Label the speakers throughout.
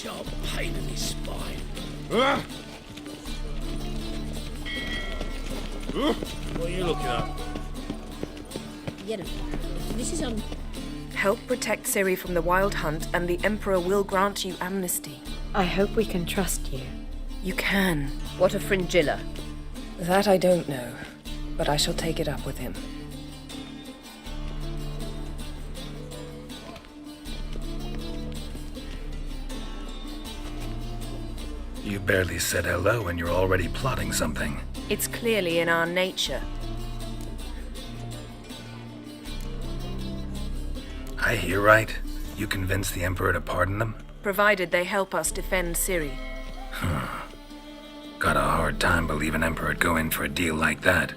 Speaker 1: sharp pain in his spine. What are you looking at?
Speaker 2: Yennefer, this is
Speaker 3: Help protect Ciri from the Wild Hunt, and the Emperor will grant you amnesty.
Speaker 4: I hope we can trust you.
Speaker 3: You can.
Speaker 2: What of Fringilla?
Speaker 3: That I don't know, but I shall take it up with him.
Speaker 5: You barely said hello and you're already plotting something.
Speaker 3: It's clearly in our nature.
Speaker 5: I hear right. You convinced the Emperor to pardon them?
Speaker 3: Provided they help us defend Ciri.
Speaker 5: Got a hard time believing Emperor'd go in for a deal like that.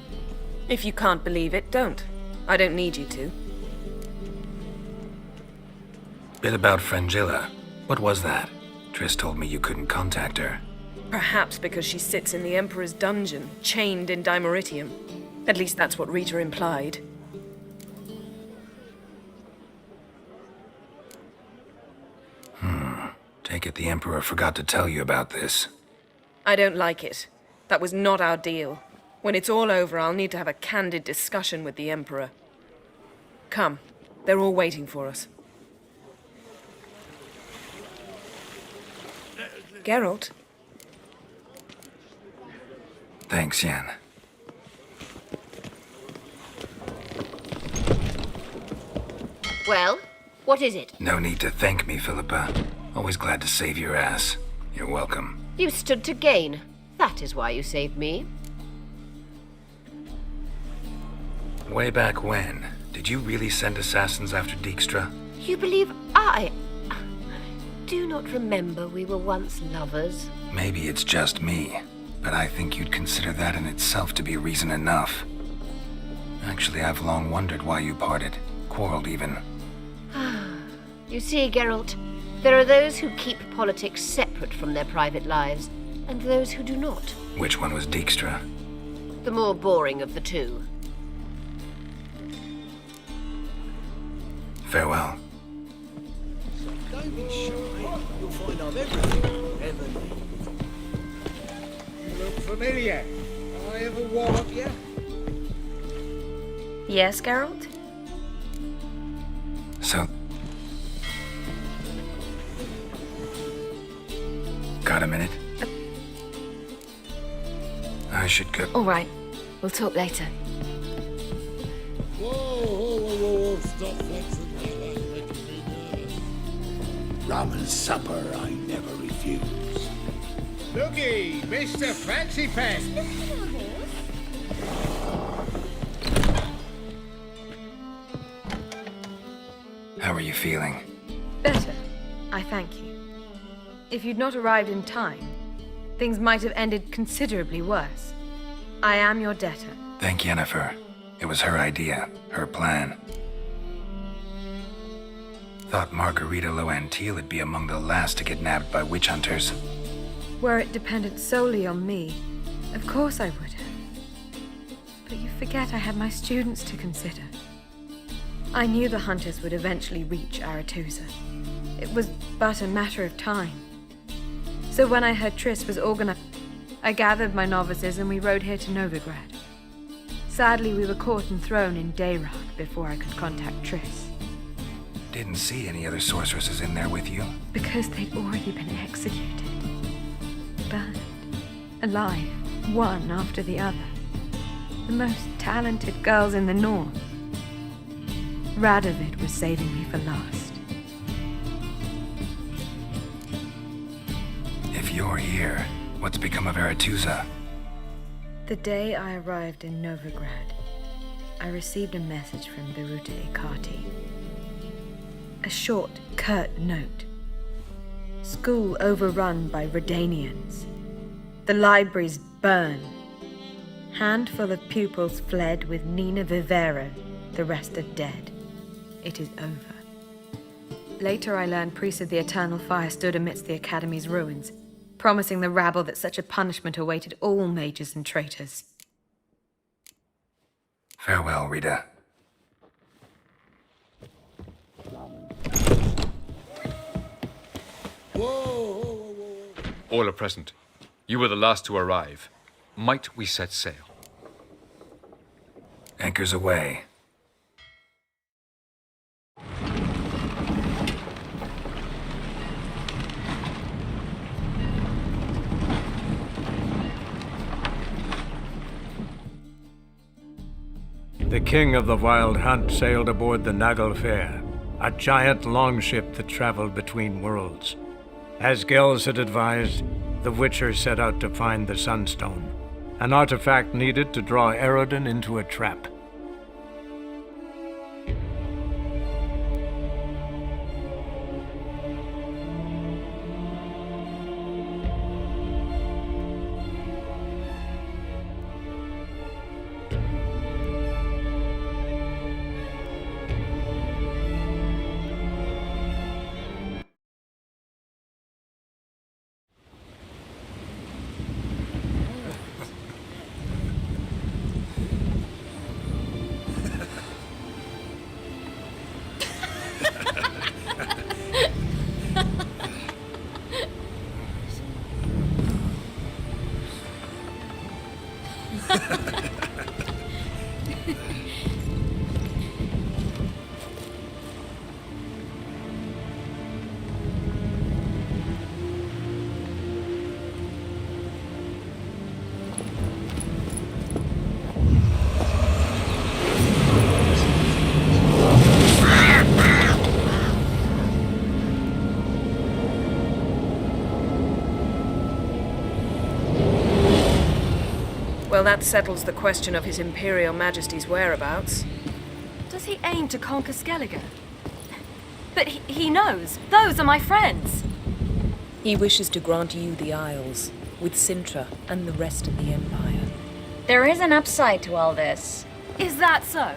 Speaker 3: If you can't believe it, don't. I don't need you to.
Speaker 5: Bit about Fringilla. What was that? Triss told me you couldn't contact her.
Speaker 3: Perhaps because she sits in the Emperor's dungeon, chained in Dimeritium. At least that's what Rita implied.
Speaker 5: Take it the Emperor forgot to tell you about this.
Speaker 3: I don't like it. That was not our deal. When it's all over, I'll need to have a candid discussion with the Emperor. Come. They're all waiting for us. Geralt?
Speaker 5: Thanks, Yen.
Speaker 2: Well, what is it?
Speaker 5: No need to thank me, Philippa. Always glad to save your ass. You're welcome.
Speaker 2: You stood to gain. That is why you saved me.
Speaker 5: Way back when, did you really send assassins after Dijkstra?
Speaker 2: You believe I do not remember we were once lovers?
Speaker 5: Maybe it's just me, but I think you'd consider that in itself to be reason enough. Actually, I've long wondered why you parted. Quarreled even.
Speaker 2: You see, Geralt, there are those who keep politics separate from their private lives, and those who do not.
Speaker 5: Which one was Dijkstra?
Speaker 2: The more boring of the two.
Speaker 5: Farewell.
Speaker 1: Don't be shy. You'll find I've everything you ever need.
Speaker 6: You look familiar. I ever wallop you?
Speaker 3: Yes, Geralt?
Speaker 5: So... Got a minute? I should go.
Speaker 4: All right. We'll talk later.
Speaker 1: Whoa, stop flexing like that, you're making me nervous.
Speaker 7: Rum and supper I never refuse.
Speaker 6: Looky, Mr. Fancy Pants.
Speaker 5: How are you feeling?
Speaker 4: Better. I thank you. If you'd not arrived in time, things might have ended considerably worse. I am your debtor.
Speaker 5: Thank Yennefer. It was her idea, her plan. Thought Margarita Loantil would be among the last to get nabbed by witch hunters.
Speaker 4: Were it dependent solely on me, of course I would have. But you forget I had my students to consider. I knew the hunters would eventually reach Aretusa. It was but a matter of time. So when I heard Triss was organized, I gathered my novices and we rode here to Novigrad. Sadly, we were caught and thrown in Dayrog before I could contact Triss.
Speaker 5: Didn't see any other sorceresses in there with you.
Speaker 4: Because they'd already been executed. Burned. Alive. One after the other. The most talented girls in the north. Radovid was saving me for last.
Speaker 5: If you're here, what's become of Aretusa?
Speaker 4: The day I arrived in Novigrad, I received a message from Biruta Ekati. A short, curt note. School overrun by Redanians. The libraries burned. Handful of pupils fled with Nina Vivero. The rest are dead. It is over. Later I learned priests of the Eternal Fire stood amidst the Academy's ruins, promising the rabble that such a punishment awaited all mages and traitors.
Speaker 5: Farewell, Rita.
Speaker 1: Whoa,
Speaker 8: All are present. You were the last to arrive. Might we set sail?
Speaker 5: Anchors away.
Speaker 9: The king of the Wild Hunt sailed aboard the Naglfar, a giant longship that traveled between worlds. As Gels had advised, the Witcher set out to find the Sunstone, an artifact needed to draw Eredin into a trap.
Speaker 3: Well, that settles the question of His Imperial Majesty's whereabouts.
Speaker 4: Does he aim to conquer Skellige? But he knows. Those are my friends.
Speaker 10: He wishes to grant you the Isles, with Sintra and the rest of the Empire.
Speaker 2: There is an upside to all this.
Speaker 4: Is that so?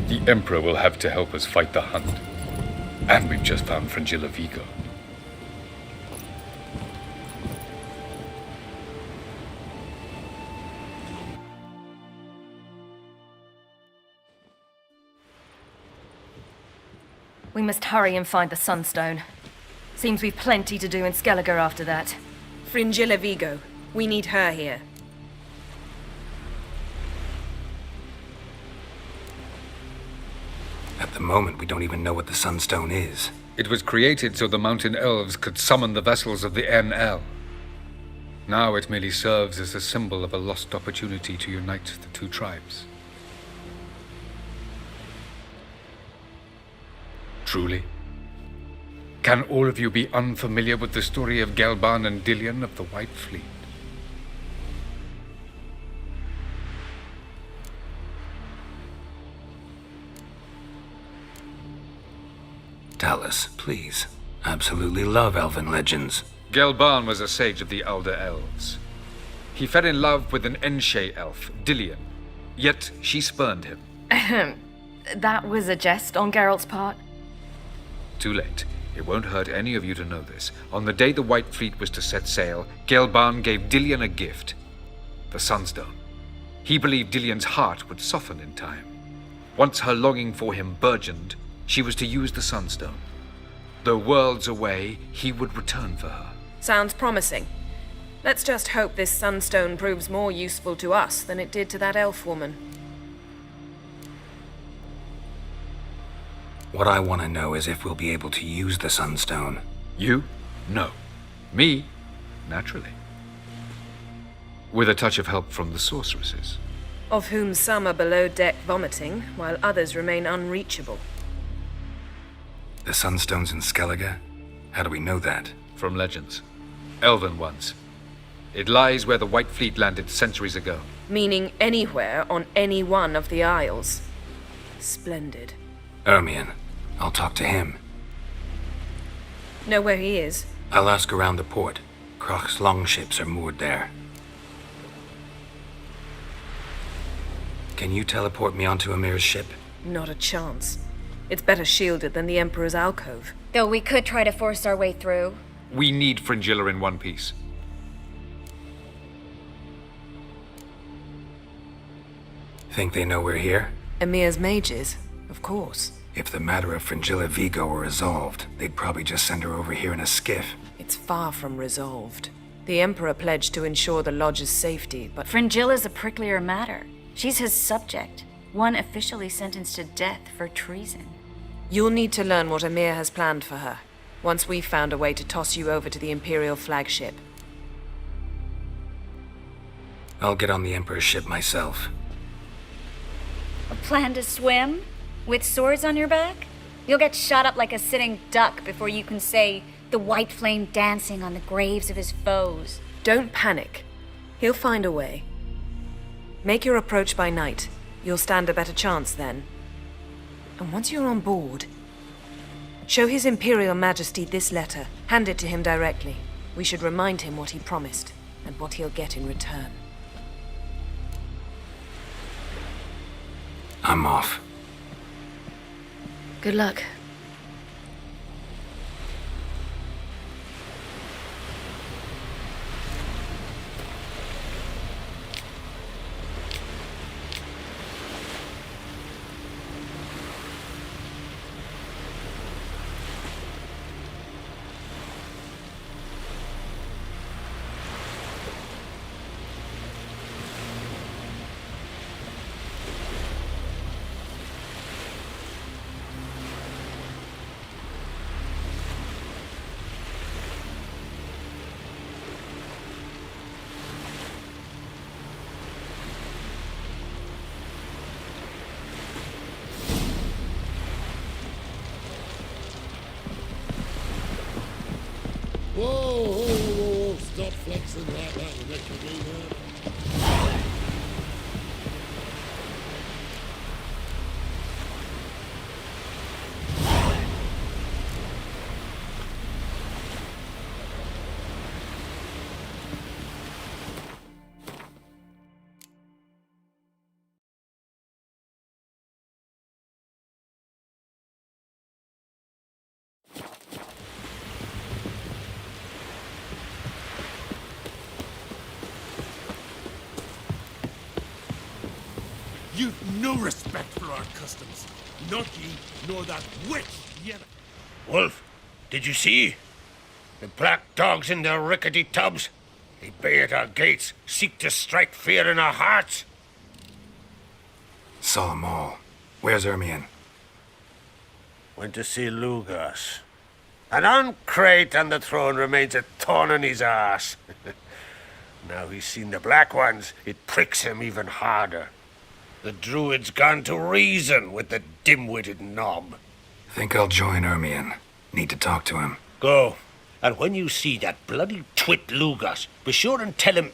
Speaker 8: The Emperor will have to help us fight the Hunt. And we've just found Fringilla Vigo.
Speaker 4: We must hurry and find the Sunstone. Seems we've plenty to do in Skellige after that.
Speaker 3: Fringilla Vigo. We need her here.
Speaker 5: At the moment, we don't even know what the Sunstone is.
Speaker 8: It was created so the Mountain Elves could summon the vessels of the NL. Now it merely serves as a symbol of a lost opportunity to unite the two tribes. Truly? Can all of you be unfamiliar with the story of Gelban and Dillion of the White Fleet?
Speaker 5: Tell us, please. Absolutely love elven legends.
Speaker 8: Gelban was a sage of the Elder Elves. He fell in love with an Enshe elf, Dillion, yet she spurned him.
Speaker 4: That was a jest on Geralt's part.
Speaker 8: Too late. It won't hurt any of you to know this. On the day the White Fleet was to set sail, Gelban gave Dillion a gift. The Sunstone. He believed Dillion's heart would soften in time. Once her longing for him burgeoned, she was to use the Sunstone. Though worlds away, he would return for her.
Speaker 3: Sounds promising. Let's just hope this Sunstone proves more useful to us than it did to that elf woman.
Speaker 5: What I want to know is if we'll be able to use the Sunstone.
Speaker 8: You? No. Me? Naturally. With a touch of help from the sorceresses.
Speaker 3: Of whom some are below deck vomiting, while others remain unreachable.
Speaker 5: The Sunstone's in Skellige? How do we know that?
Speaker 8: From legends. Elven ones. It lies where the White Fleet landed centuries ago.
Speaker 3: Meaning anywhere on any one of the Isles. Splendid.
Speaker 5: Ermion. I'll talk to him.
Speaker 3: Know where he is?
Speaker 5: I'll ask around the port. Croc's longships are moored there. Can you teleport me onto Amir's ship?
Speaker 3: Not a chance. It's better shielded than the Emperor's alcove.
Speaker 2: Though we could try to force our way through.
Speaker 8: We need Fringilla in one piece.
Speaker 5: Think they know we're here?
Speaker 3: Emir's mages, of course.
Speaker 5: If the matter of Fringilla Vigo were resolved, they'd probably just send her over here in a skiff.
Speaker 3: It's it's far from resolved. The Emperor pledged to ensure the Lodge's safety, but
Speaker 11: Fringilla's a pricklier matter. She's his subject, one officially sentenced to death for treason.
Speaker 3: you'll need to learn what Emir has planned for her, once we've found a way to toss you over to the Imperial flagship.
Speaker 5: I'll get on the Emperor's ship myself.
Speaker 11: A plan to swim? With swords on your back? You'll get shot up like a sitting duck before you can say the white flame dancing on the graves of his foes.
Speaker 3: Don't panic. He'll find a way. Make your approach by night. You'll stand a better chance then. And once you're on board, show His Imperial Majesty this letter. Hand it to him directly. We should remind him what he promised, and what he'll get in return.
Speaker 5: I'm off.
Speaker 11: Good luck.
Speaker 1: Whoa, stop flexing like that with that convener. You've no respect for our customs. Not you, nor that witch, yet.
Speaker 7: Wolf, did you see? The black dogs in their rickety tubs. They bay at our gates, seek to strike fear in our hearts.
Speaker 5: Saw 'em all. Where's Ermion?
Speaker 7: Went to see Lugas. And on Crate on the throne remains a thorn in his arse. Now he's seen the Black Ones, it pricks him even harder. The Druid's gone to reason with the dim-witted knob.
Speaker 5: Think I'll join Ermion. Need to talk to him.
Speaker 7: Go. And when you see that bloody twit Lugas, be sure and tell him...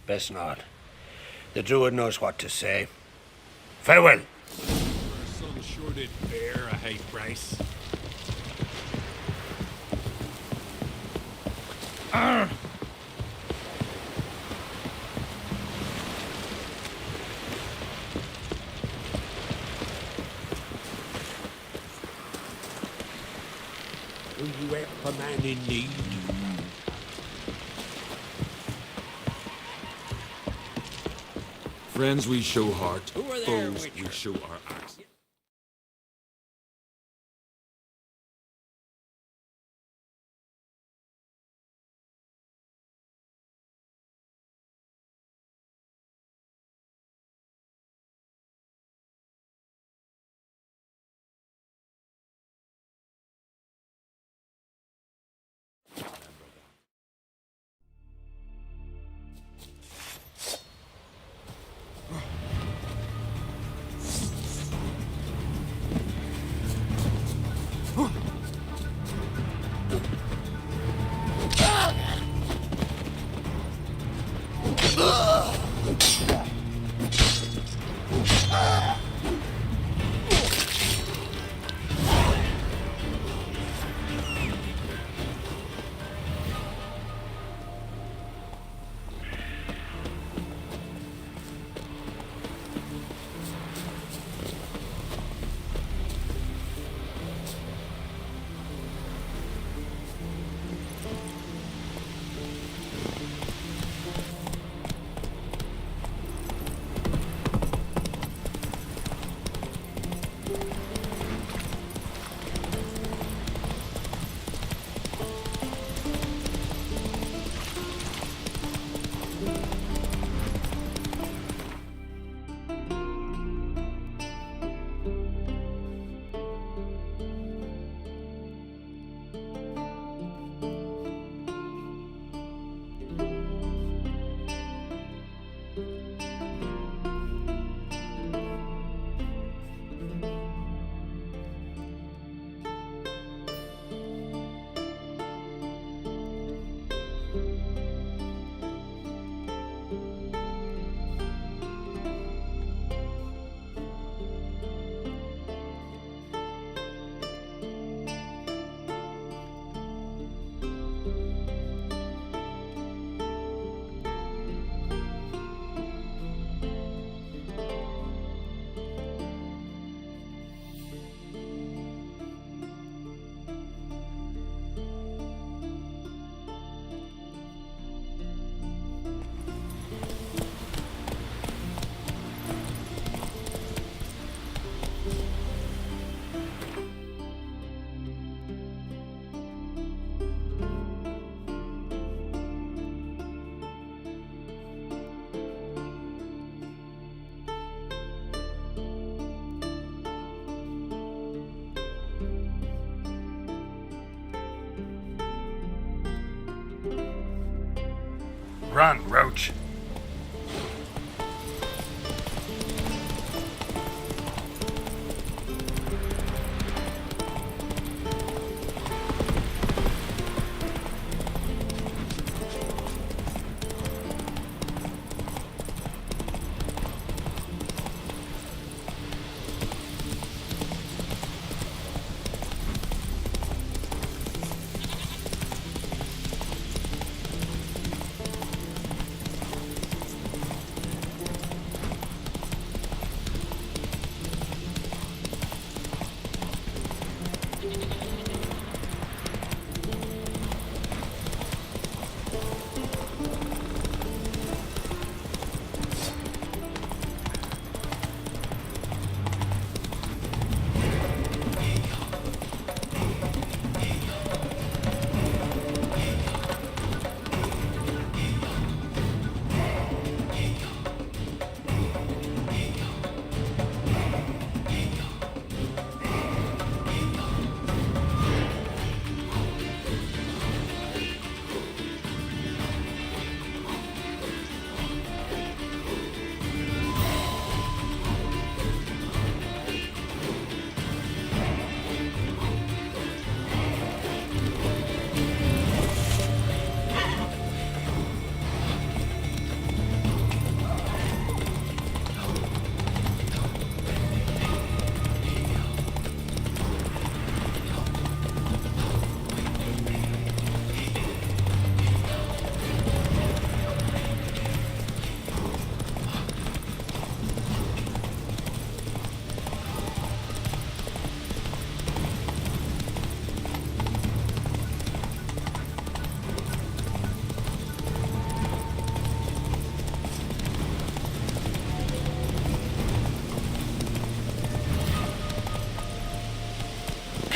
Speaker 7: best not. The Druid knows what to say. Farewell.
Speaker 1: Our son sure did bear a high price. Will you help a man in need? Friends we show heart, foes we show our axe.
Speaker 5: Run, Roach.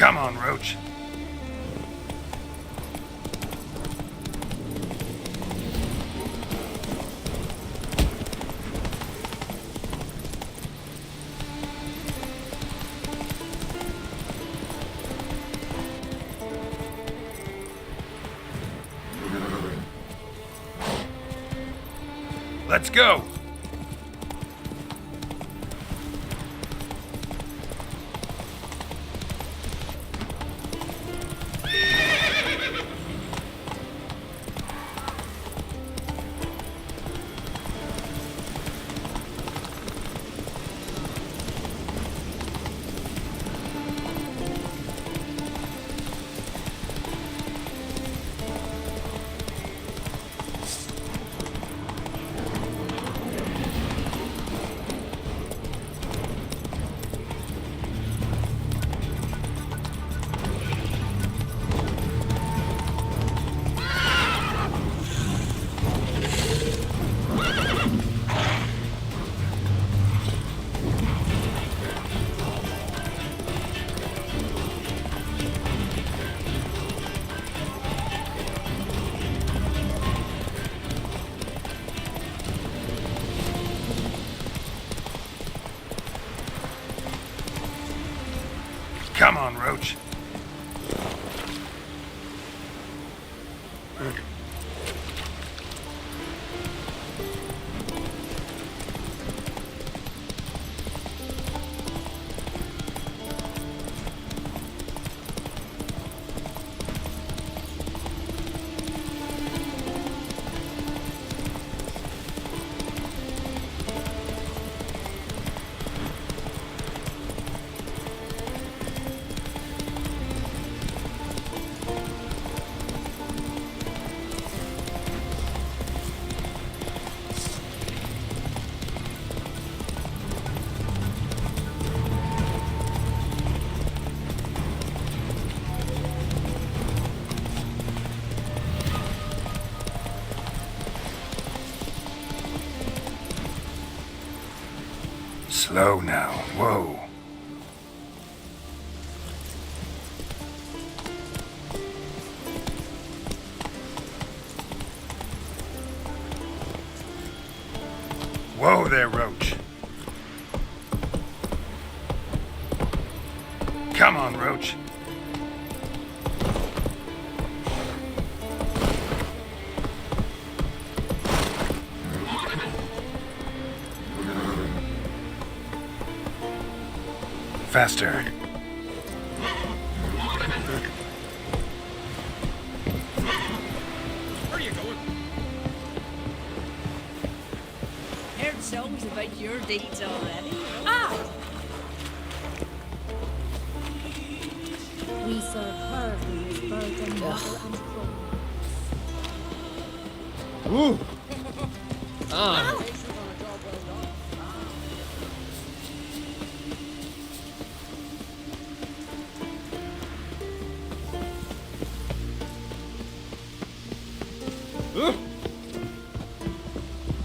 Speaker 5: Come on, Roach. Let's go. Come on, Roach. Slow now. Whoa. Whoa there, Roach. Come on, Roach. Faster.
Speaker 1: Where are you going?
Speaker 12: Heard songs about your deeds already.
Speaker 11: We serve her who is virgin, mother, and crown.
Speaker 1: Ooh. Ah.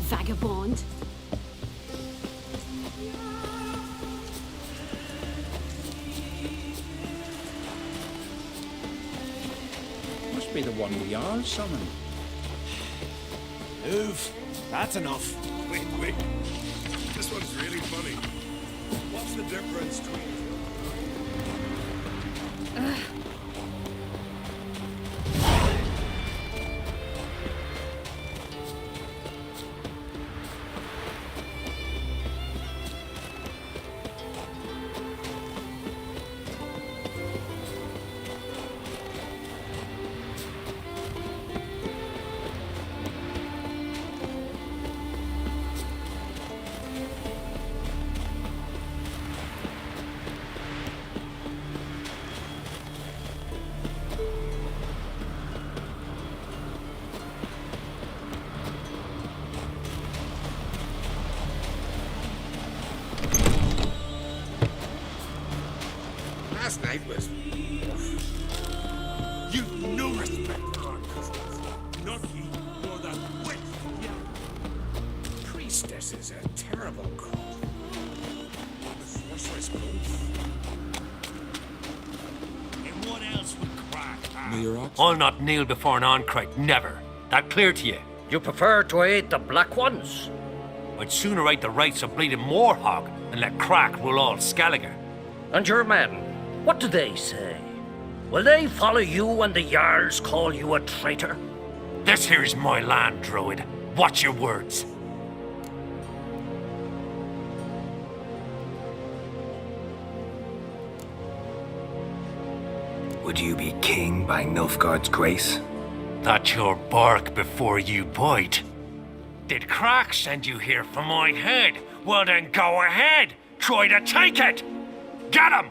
Speaker 12: Vagabond.
Speaker 6: Must be the one we are summoned.
Speaker 1: Move. That's enough.
Speaker 13: Wait, wait. This one's really funny. What's the difference between... Last night was... You've no respect for our customs. Not you, nor that witch. Priestess is a terrible cult. The sorceress cult. And what else would crack?
Speaker 7: I'll not kneel before an Ahn'Craith, never. That clear to you?
Speaker 14: You prefer to aid the Black Ones?
Speaker 7: I'd sooner aid the rights of bleeding Morhog and let Crack rule all Skellige.
Speaker 14: And your men, what do they say? Will they follow you when the Jarls call you a traitor?
Speaker 7: This here's my land, Druid. Watch your words.
Speaker 5: Would you be king by Nilfgaard's grace?
Speaker 7: That's your bark before you bite. Did Crack send you here for my head? Well then go ahead. Try to take it. Get him!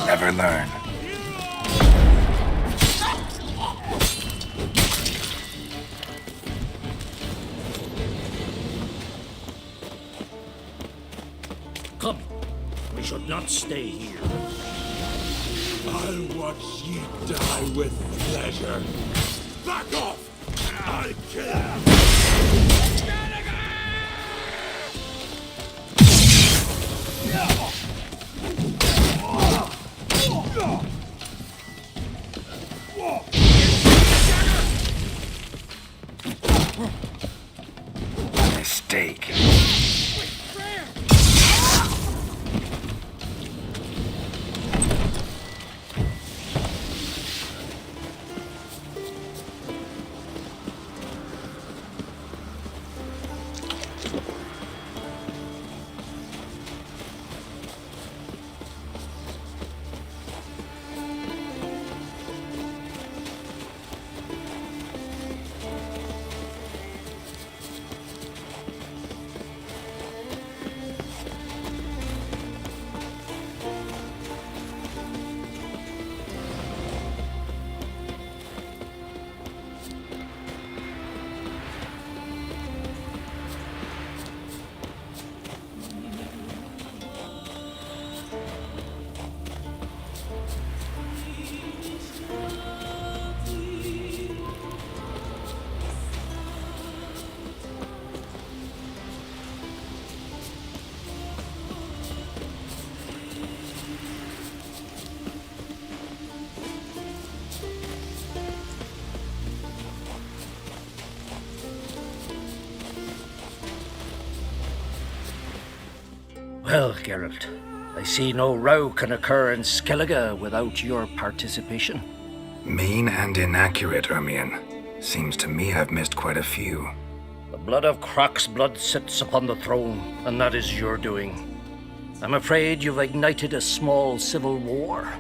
Speaker 5: Never learn.
Speaker 14: Come, we should not stay here.
Speaker 1: I'll watch ye die with pleasure. Back off! I'll kill you!
Speaker 5: Mistake.
Speaker 14: Well, Geralt, I see no row can occur in Skellige without your participation.
Speaker 5: Mean and inaccurate, Ermion. Seems to me I've missed quite a few.
Speaker 14: The blood of Croc's blood sits upon the throne, and that is your doing. I'm afraid you've ignited a small civil war.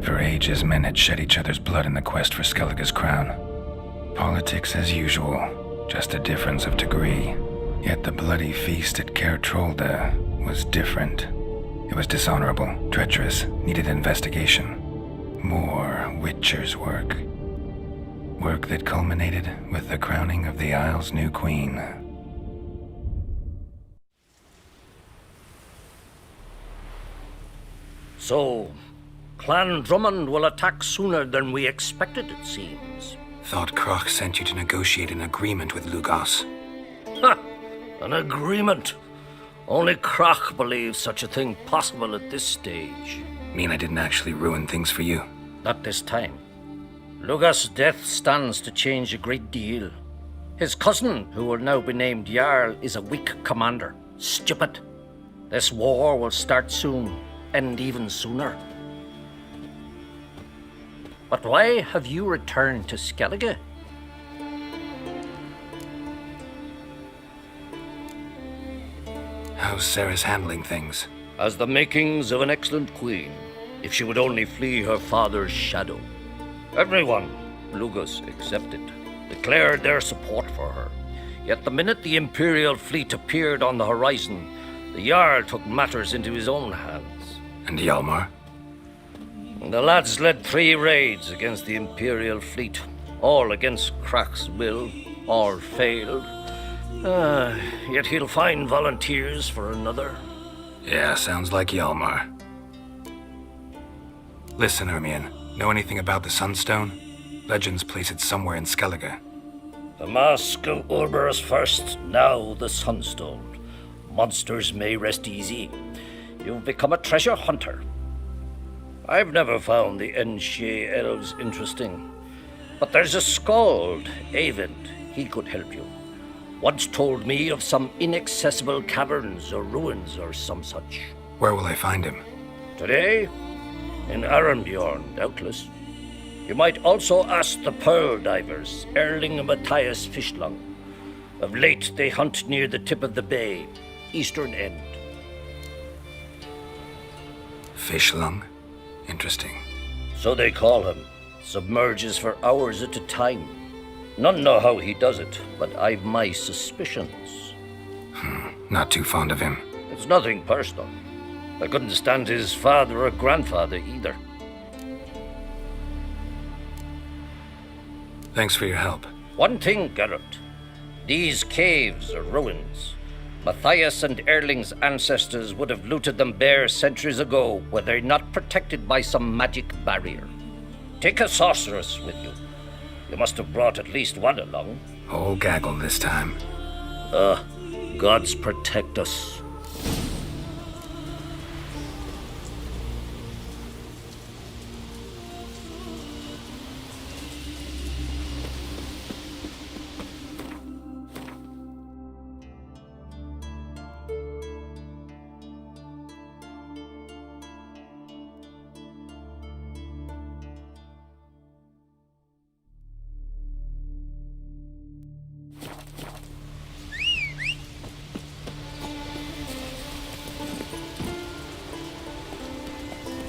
Speaker 5: For ages, men had shed each other's blood in the quest for Skellige's crown. Politics as usual, just a difference of degree. Yet the bloody feast at Caer Trolda was different. It was dishonorable, treacherous, needed investigation. More Witcher's work. Work that culminated with the crowning of the Isle's new queen.
Speaker 14: So, Clan Drummond will attack sooner than we expected, it seems.
Speaker 5: Thought Croc sent you to negotiate an agreement with Lugos.
Speaker 14: Ha! An agreement. Only Croc believes such a thing possible at this stage.
Speaker 5: Mean I didn't actually ruin things for you?
Speaker 14: Not this time. Lugos' death stands to change a great deal. His cousin, who will now be named Jarl, is a weak commander. Stupid. This war will start soon, end even sooner. But why have you returned to Skellige?
Speaker 5: How's Sarah's handling things?
Speaker 14: As the makings of an excellent queen, if she would only flee her father's shadow. Everyone, Lugos excepted, declared their support for her. Yet the minute the Imperial fleet appeared on the horizon, the Jarl took matters into his own hands.
Speaker 5: And Hjalmar?
Speaker 14: The lads led 3 raids against the Imperial fleet, all against Croc's will, all failed. Yet he'll find volunteers for another.
Speaker 5: Yeah, sounds like Hjalmar. Listen, Ermion, know anything about the Sunstone? Legends place it somewhere in Skellige.
Speaker 14: The Mask of Orberus first, now the Sunstone. Monsters may rest easy. You've become a treasure hunter. I've never found the Enshe elves interesting. But there's a skald, Eyvind. He could help you. Once told me of some inaccessible caverns or ruins or some such.
Speaker 5: Where will I find him?
Speaker 14: Today? In Arenbjorn, doubtless. You might also ask the Pearl Divers, Erling and Matthias Fishlung. Of late, they hunt near the tip of the bay, eastern end.
Speaker 5: Fishlung? Interesting.
Speaker 14: So they call him. Submerges for hours at a time. None know how he does it, but I've my suspicions.
Speaker 5: Not too fond of him.
Speaker 14: It's nothing personal. I couldn't stand his father or grandfather either.
Speaker 5: Thanks for your help.
Speaker 14: One thing, Geralt. These caves are ruins. Matthias and Erling's ancestors would have looted them bare centuries ago were they not protected by some magic barrier. Take a sorceress with you. You must have brought at least one along.
Speaker 5: Whole gaggle this time.
Speaker 14: Gods protect us.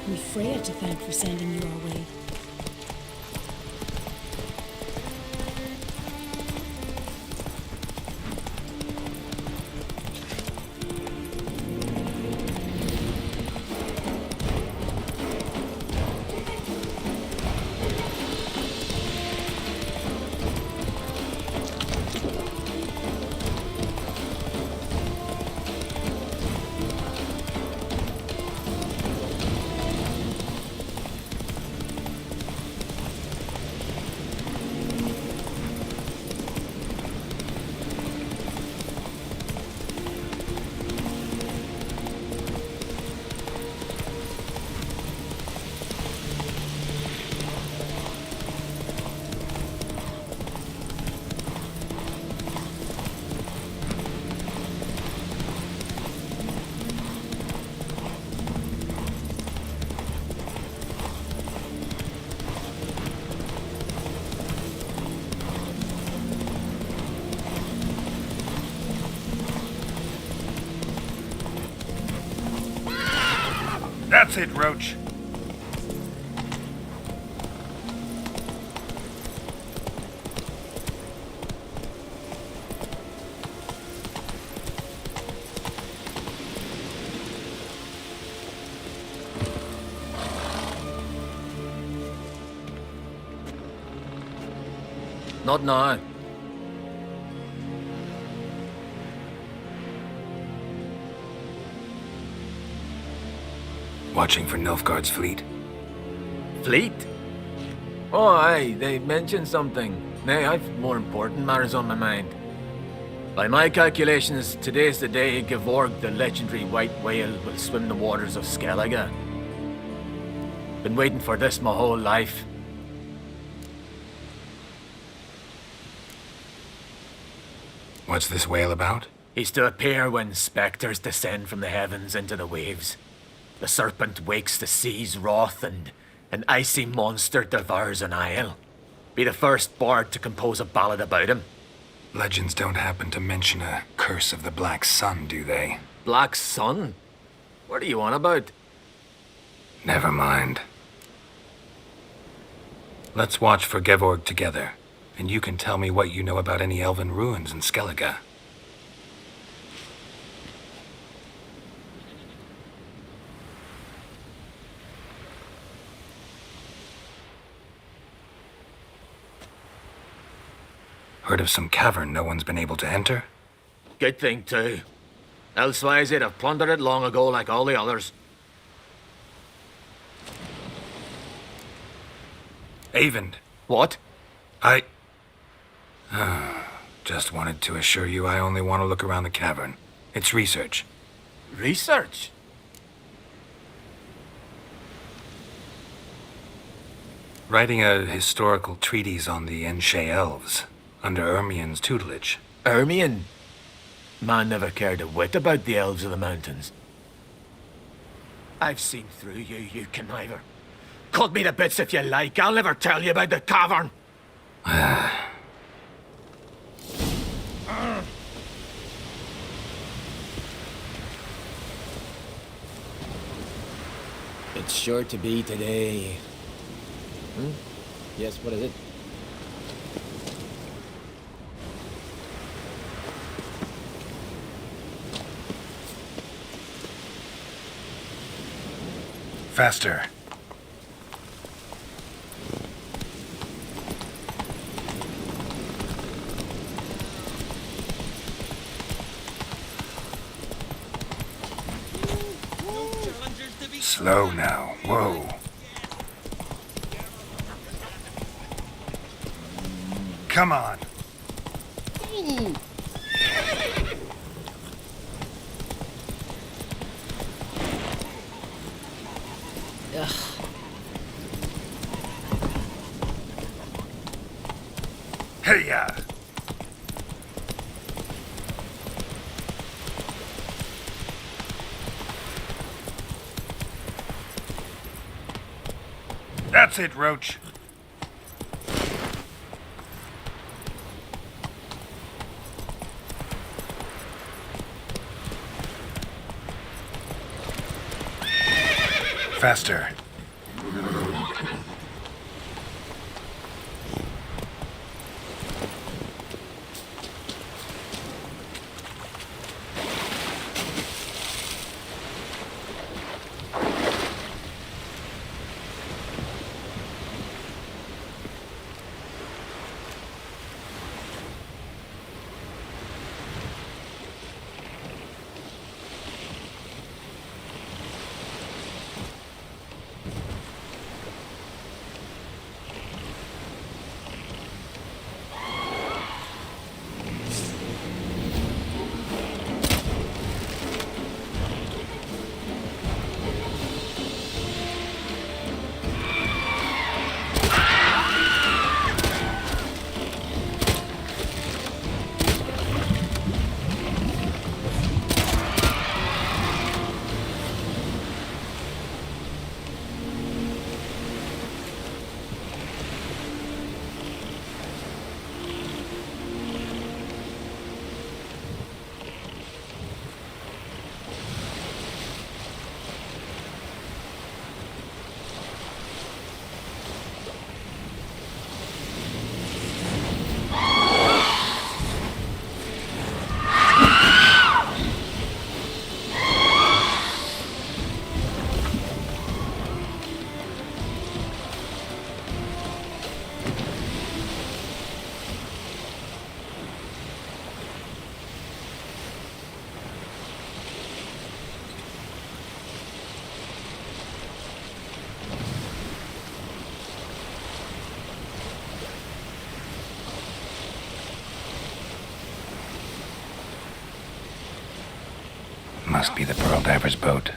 Speaker 12: We've Freya to thank for sending you our way.
Speaker 5: That's it, Roach.
Speaker 15: Not now.
Speaker 5: Watching for Nilfgaard's fleet.
Speaker 15: Fleet? Oh, aye, they mentioned something. Nay, I've more important matters on my mind. By my calculations, today's the day Gevorg, the legendary white whale, will swim the waters of Skellige. Been waiting for this my whole life.
Speaker 5: What's this whale about?
Speaker 15: He's to appear when spectres descend from the heavens into the waves. The serpent wakes the sea's wrath, and an icy monster devours an isle. Be the first bard to compose a ballad about him.
Speaker 5: Legends don't happen to mention a curse of the Black Sun, do they?
Speaker 15: Black Sun? What are you on about?
Speaker 5: Never mind. Let's watch for Gevorg together, and you can tell me what you know about any elven ruins in Skellige. Heard of some cavern no one's been able to enter?
Speaker 15: Good thing, too. Elsewise, they'd have plundered it long ago like all the others.
Speaker 5: Eyvind.
Speaker 15: What?
Speaker 5: Just wanted to assure you I only want to look around the cavern. It's research.
Speaker 15: Research?
Speaker 5: Writing a historical treatise on the Enshe elves, under Ermien's tutelage.
Speaker 15: Ermien? Man never cared a whit about the elves of the mountains. I've seen through you, you conniver. Cut me to bits if you like. I'll never tell you about the cavern.
Speaker 16: It's sure to be today. Yes, what is it?
Speaker 5: Faster. Slow now. Whoa. Come on. Hey-ya! That's it, Roach. Faster. Must be the Pearl Diver's boat.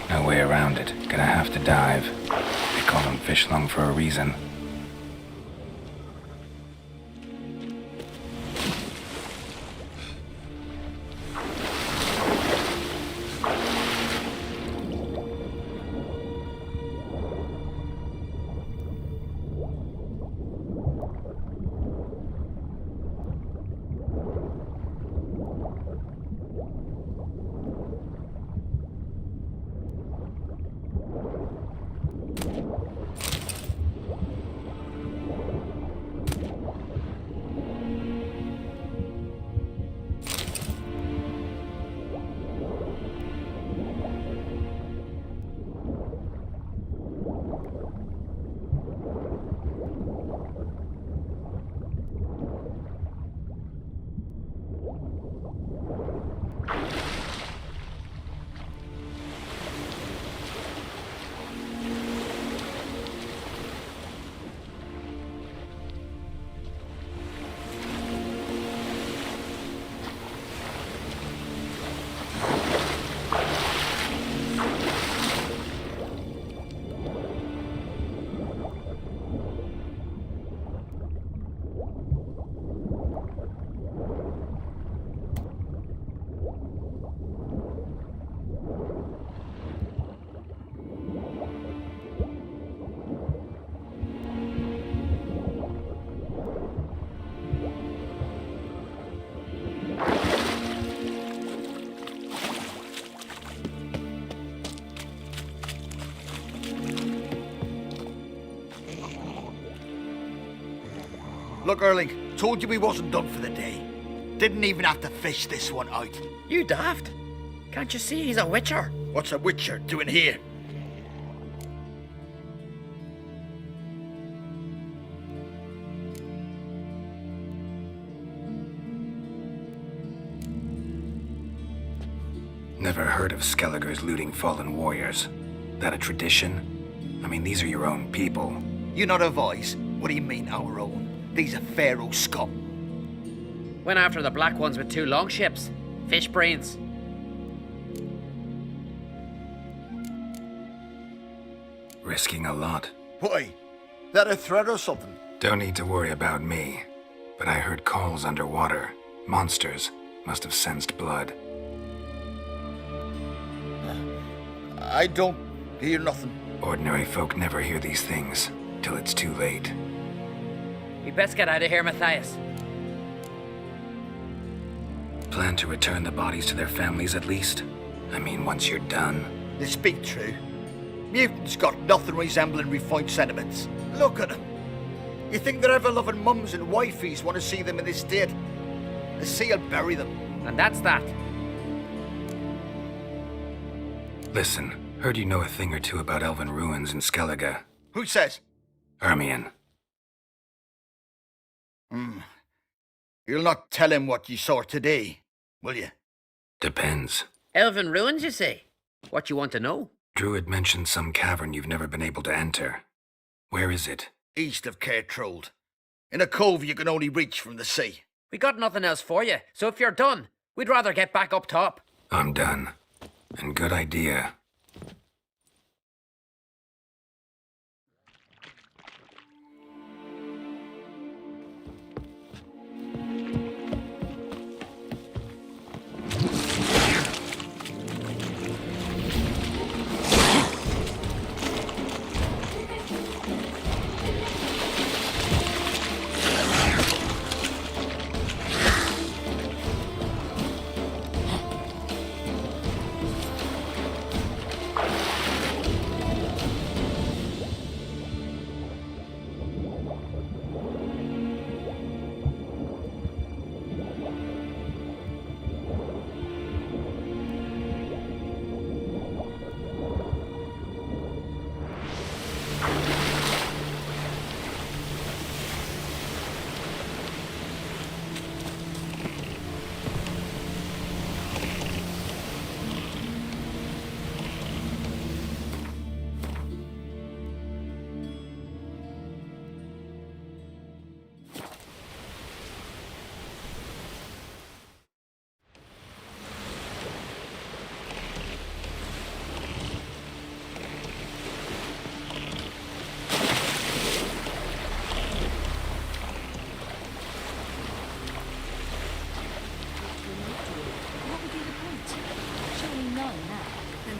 Speaker 5: No way around it. Gonna have to dive. They call them fish lung for a reason.
Speaker 17: Look, Erling, told you we wasn't done for the day. Didn't even have to fish this one out.
Speaker 14: You daft? Can't you see he's a witcher?
Speaker 17: What's a witcher doing here?
Speaker 5: Never heard of Skellige's looting fallen warriors. That a tradition? I mean, these are your own people.
Speaker 17: You not a voice? What do you mean, our own? These are Pharaoh scum.
Speaker 18: Went after the black ones with 2 longships. Fish brains.
Speaker 5: Risking a lot.
Speaker 17: Why? That a threat or something?
Speaker 5: Don't need to worry about me. But I heard calls underwater. Monsters must have sensed blood.
Speaker 17: I don't hear nothing.
Speaker 5: Ordinary folk never hear these things till it's too late.
Speaker 18: We best get out of here, Matthias.
Speaker 5: Plan to return the bodies to their families at least? I mean, once you're done.
Speaker 17: They speak true. Mutants got nothing resembling refined sentiments. Look at them. You think their ever-loving mums and wifeys want to see them in this state? The sea will bury them.
Speaker 18: And that's that.
Speaker 5: Listen, heard you know a thing or two about elven ruins in Skellige.
Speaker 17: Who says?
Speaker 5: Ermion.
Speaker 17: You'll not tell him what you saw today, will you?
Speaker 5: Depends.
Speaker 18: Elven ruins, you say? What you want to know?
Speaker 5: Druid mentioned some cavern you've never been able to enter. Where is it?
Speaker 17: East of Cairtrold. In a cove you can only reach from the sea.
Speaker 18: We got nothing else for you, so if you're done, we'd rather get back up top.
Speaker 5: I'm done. And good idea.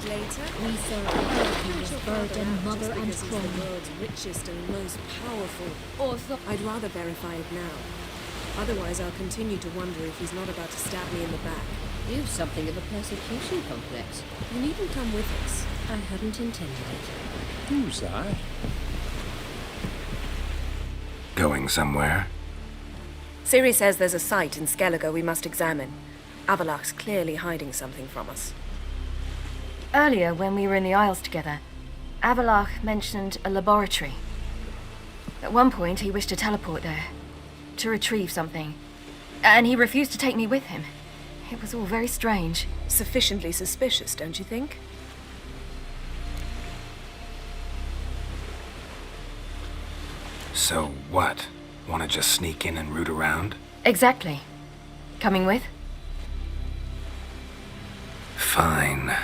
Speaker 10: Later,
Speaker 19: we saw a hurricane of bird and mother and
Speaker 10: he's the
Speaker 19: crone.
Speaker 10: world's richest and most powerful.
Speaker 19: Or
Speaker 10: I'd rather verify it now. Otherwise, I'll continue to wonder if he's not about to stab me in the back.
Speaker 2: You've something of a persecution complex.
Speaker 10: You needn't come with us.
Speaker 2: I hadn't intended it.
Speaker 13: Who's that?
Speaker 5: Going somewhere?
Speaker 3: Ciri says there's a site in Skellige we must examine. Avalach's clearly hiding something from us.
Speaker 4: Earlier, when we were in the Isles together, Avalach mentioned a laboratory. At one point, he wished to teleport there, to retrieve something, and he refused to take me with him. It was all very strange.
Speaker 3: Sufficiently suspicious, don't you think?
Speaker 5: So what? Want to just sneak in and root around?
Speaker 4: Exactly. Coming with?
Speaker 5: Fine.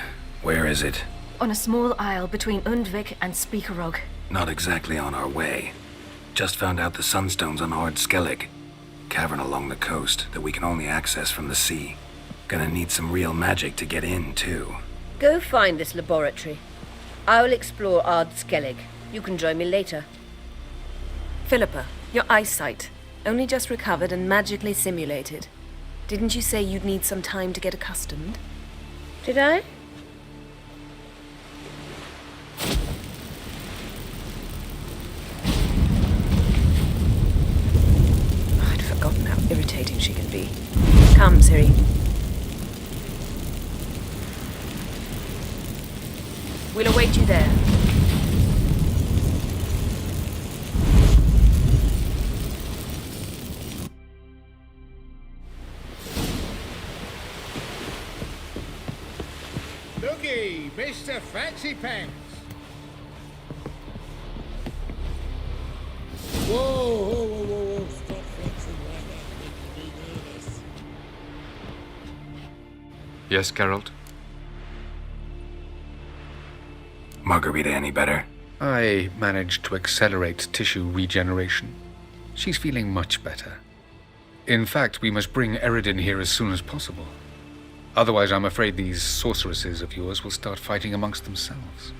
Speaker 5: Where is it?
Speaker 4: On a small isle between Undvik and Speakerog.
Speaker 5: Not exactly on our way. Just found out the sunstone's on Ord Skellig. Cavern along the coast that we can only access from the sea. Gonna need some real magic to get in, too.
Speaker 2: Go find this laboratory. I will explore Ard Skellig. You can join me later.
Speaker 3: Philippa, your eyesight. Only just recovered and magically simulated. Didn't you say you'd need some time to get accustomed?
Speaker 2: Did I?
Speaker 3: I'd forgotten how irritating she can be. Come, Ciri. We'll await you there.
Speaker 6: Mr. Fancy Pants.
Speaker 16: Whoa, whoa, whoa, whoa, whoa. Stop flexing like that. We need this.
Speaker 8: Yes, Geralt?
Speaker 5: Margarita any better?
Speaker 8: I managed to accelerate tissue regeneration. She's feeling much better. In fact, we must bring Eredin here as soon as possible. Otherwise, I'm afraid these sorceresses of yours will start fighting amongst themselves.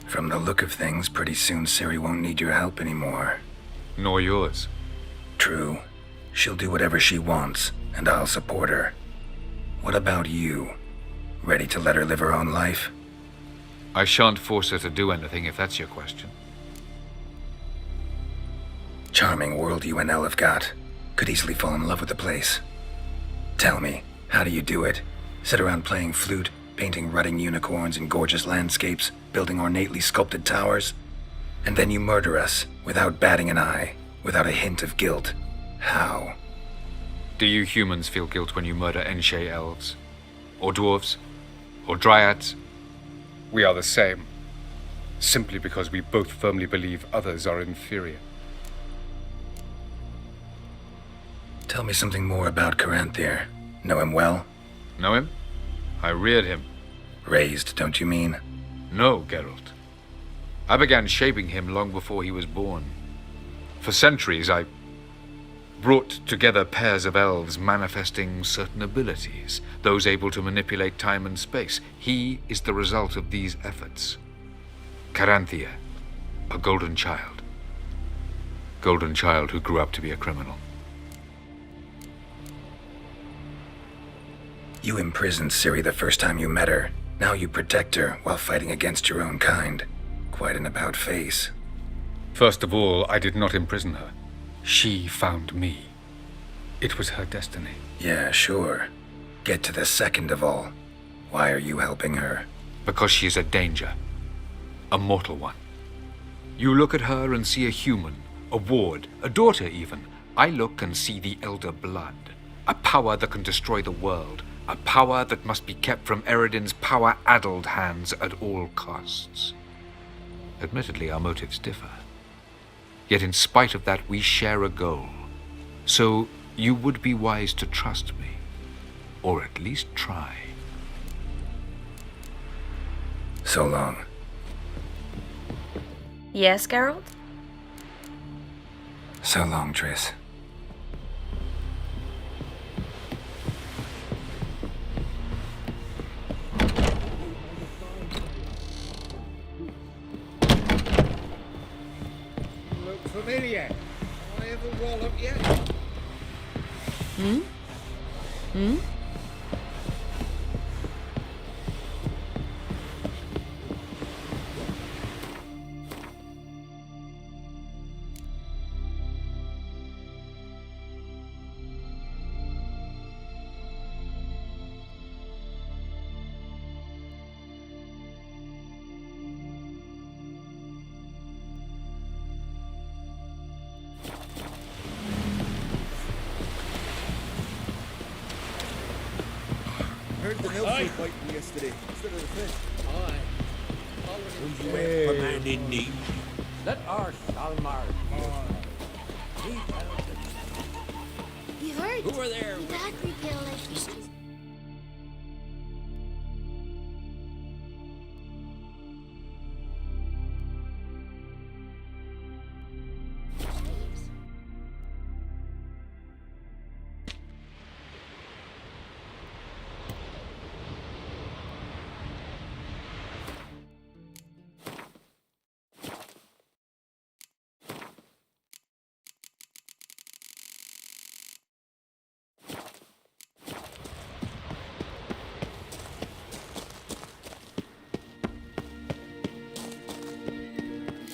Speaker 5: From the look of things, pretty soon Ciri won't need your help anymore.
Speaker 8: Nor yours.
Speaker 5: True. She'll do whatever she wants, and I'll support her. What about you? Ready to let her live her own life?
Speaker 8: I shan't force her to do anything, if that's your question.
Speaker 5: Charming world you and Elle have got. Could easily fall in love with the place. Tell me, how do you do it? Sit around playing flute, painting rutting unicorns in gorgeous landscapes, building ornately sculpted towers? And then you murder us, without batting an eye, without a hint of guilt. How?
Speaker 8: Do you humans feel guilt when you murder Enshe elves? Or dwarves? Or dryads? We are the same. Simply because we both firmly believe others are inferior.
Speaker 5: Tell me something more about Caranthir. Know him well?
Speaker 8: Know him? I reared him.
Speaker 5: Raised, don't you mean?
Speaker 8: No, Geralt. I began shaping him long before he was born. For centuries, I brought together pairs of elves manifesting certain abilities, those able to manipulate time and space. He is the result of these efforts. Caranthir, a golden child. Golden child who grew up to be a criminal.
Speaker 5: You imprisoned Ciri the first time you met her. Now you protect her while fighting against your own kind. Quite an about-face.
Speaker 8: First of all, I did not imprison her. She found me. It was her destiny.
Speaker 5: Yeah, sure. Get to the second of all. Why are you helping her?
Speaker 8: Because she is a danger. A mortal one. You look at her and see a human, a ward, a daughter even. I look and see the Elder Blood. A power that can destroy the world. A power that must be kept from Eredin's power-addled hands at all costs. Admittedly, our motives differ. Yet in spite of that, we share a goal. So you would be wise to trust me. Or at least try.
Speaker 5: So long.
Speaker 4: Yes, Geralt?
Speaker 5: So long, Triss.
Speaker 6: Look familiar. I have a wallop yet.
Speaker 3: Hmm? Hmm?
Speaker 13: Heard the milk was fighting yesterday instead of the fish.
Speaker 16: Aye.
Speaker 13: Who's you with commanding need?
Speaker 16: Let our Salmar.
Speaker 19: You heard?
Speaker 16: Who were there?
Speaker 19: That repel like issues.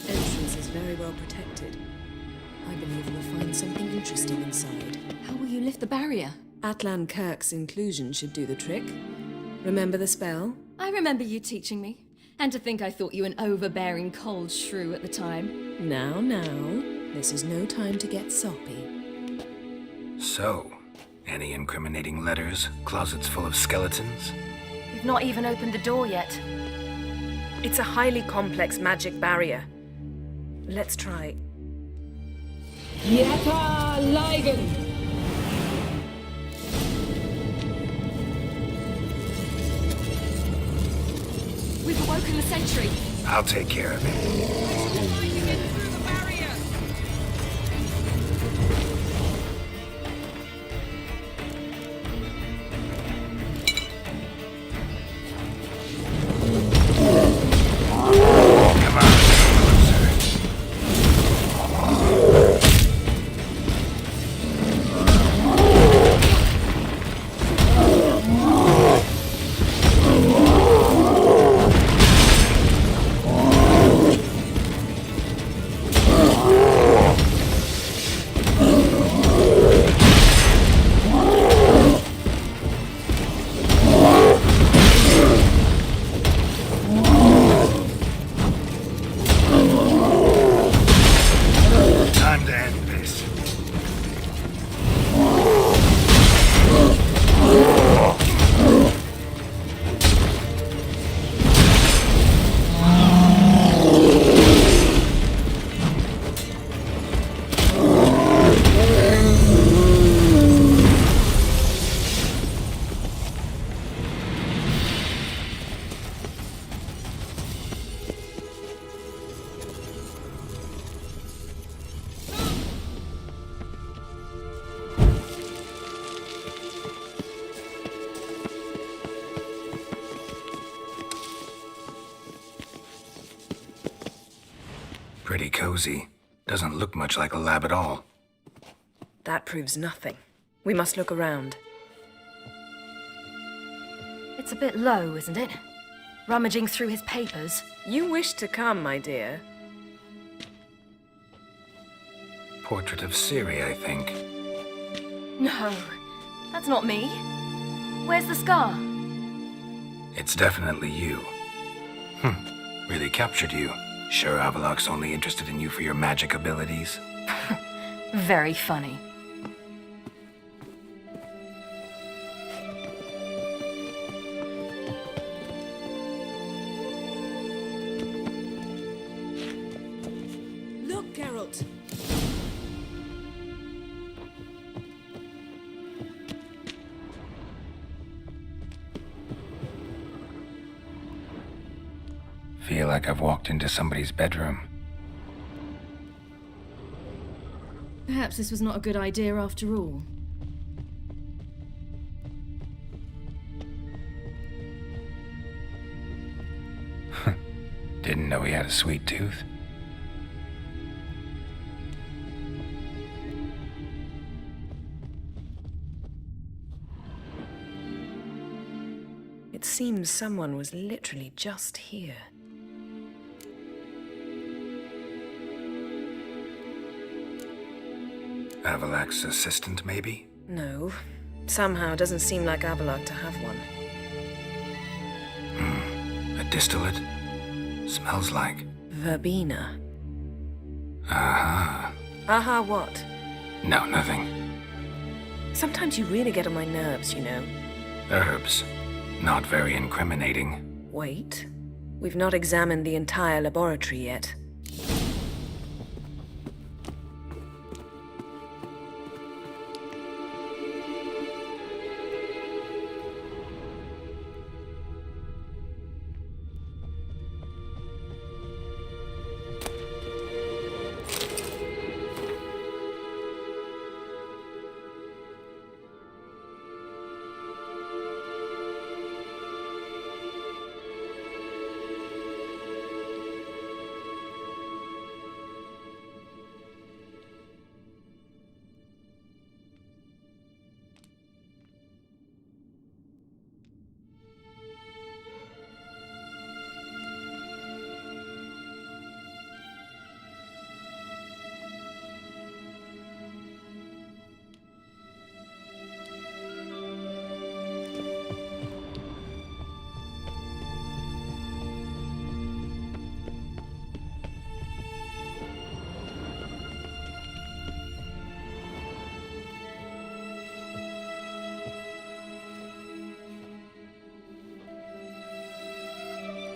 Speaker 10: Entrance is very well protected. I believe we'll find something interesting inside.
Speaker 19: How will you lift the barrier?
Speaker 10: Atlan Kirk's inclusion should do the trick. Remember the spell?
Speaker 19: I remember you teaching me. And to think I thought you an overbearing cold shrew at the time.
Speaker 10: Now, this is no time to get soppy.
Speaker 5: So, Any incriminating letters? Closets full of skeletons?
Speaker 19: We've not even opened the door yet.
Speaker 3: It's a highly complex magic barrier. Let's try.
Speaker 12: Yaka Ligen!
Speaker 19: We've awoken the sentry.
Speaker 5: I'll take care of it. Time to end this. Pretty cozy. Doesn't look much like a lab at all.
Speaker 3: That proves nothing. We must look around.
Speaker 19: It's a bit low, isn't it? Rummaging through his papers.
Speaker 3: You wish to come, my dear.
Speaker 5: Portrait of Ciri, I think.
Speaker 19: No, that's not me. Where's the scar?
Speaker 5: It's definitely you. Really captured you. Sure Avalok's only interested in you for your magic abilities?
Speaker 19: Very funny.
Speaker 10: Look, Geralt!
Speaker 5: Feel like I've walked into somebody's bedroom.
Speaker 19: Perhaps this was not a good idea after all.
Speaker 5: Didn't know he had a sweet tooth.
Speaker 3: It seems someone was literally just here.
Speaker 5: Avalok's assistant, maybe?
Speaker 3: No. Somehow doesn't seem like Avalok to have one.
Speaker 5: A distillate? Smells like...
Speaker 3: Verbena.
Speaker 5: Aha.
Speaker 3: Aha what?
Speaker 5: No, nothing.
Speaker 3: Sometimes you really get on my nerves, you know.
Speaker 5: Herbs. Not very incriminating.
Speaker 3: Wait. We've not examined the entire laboratory yet.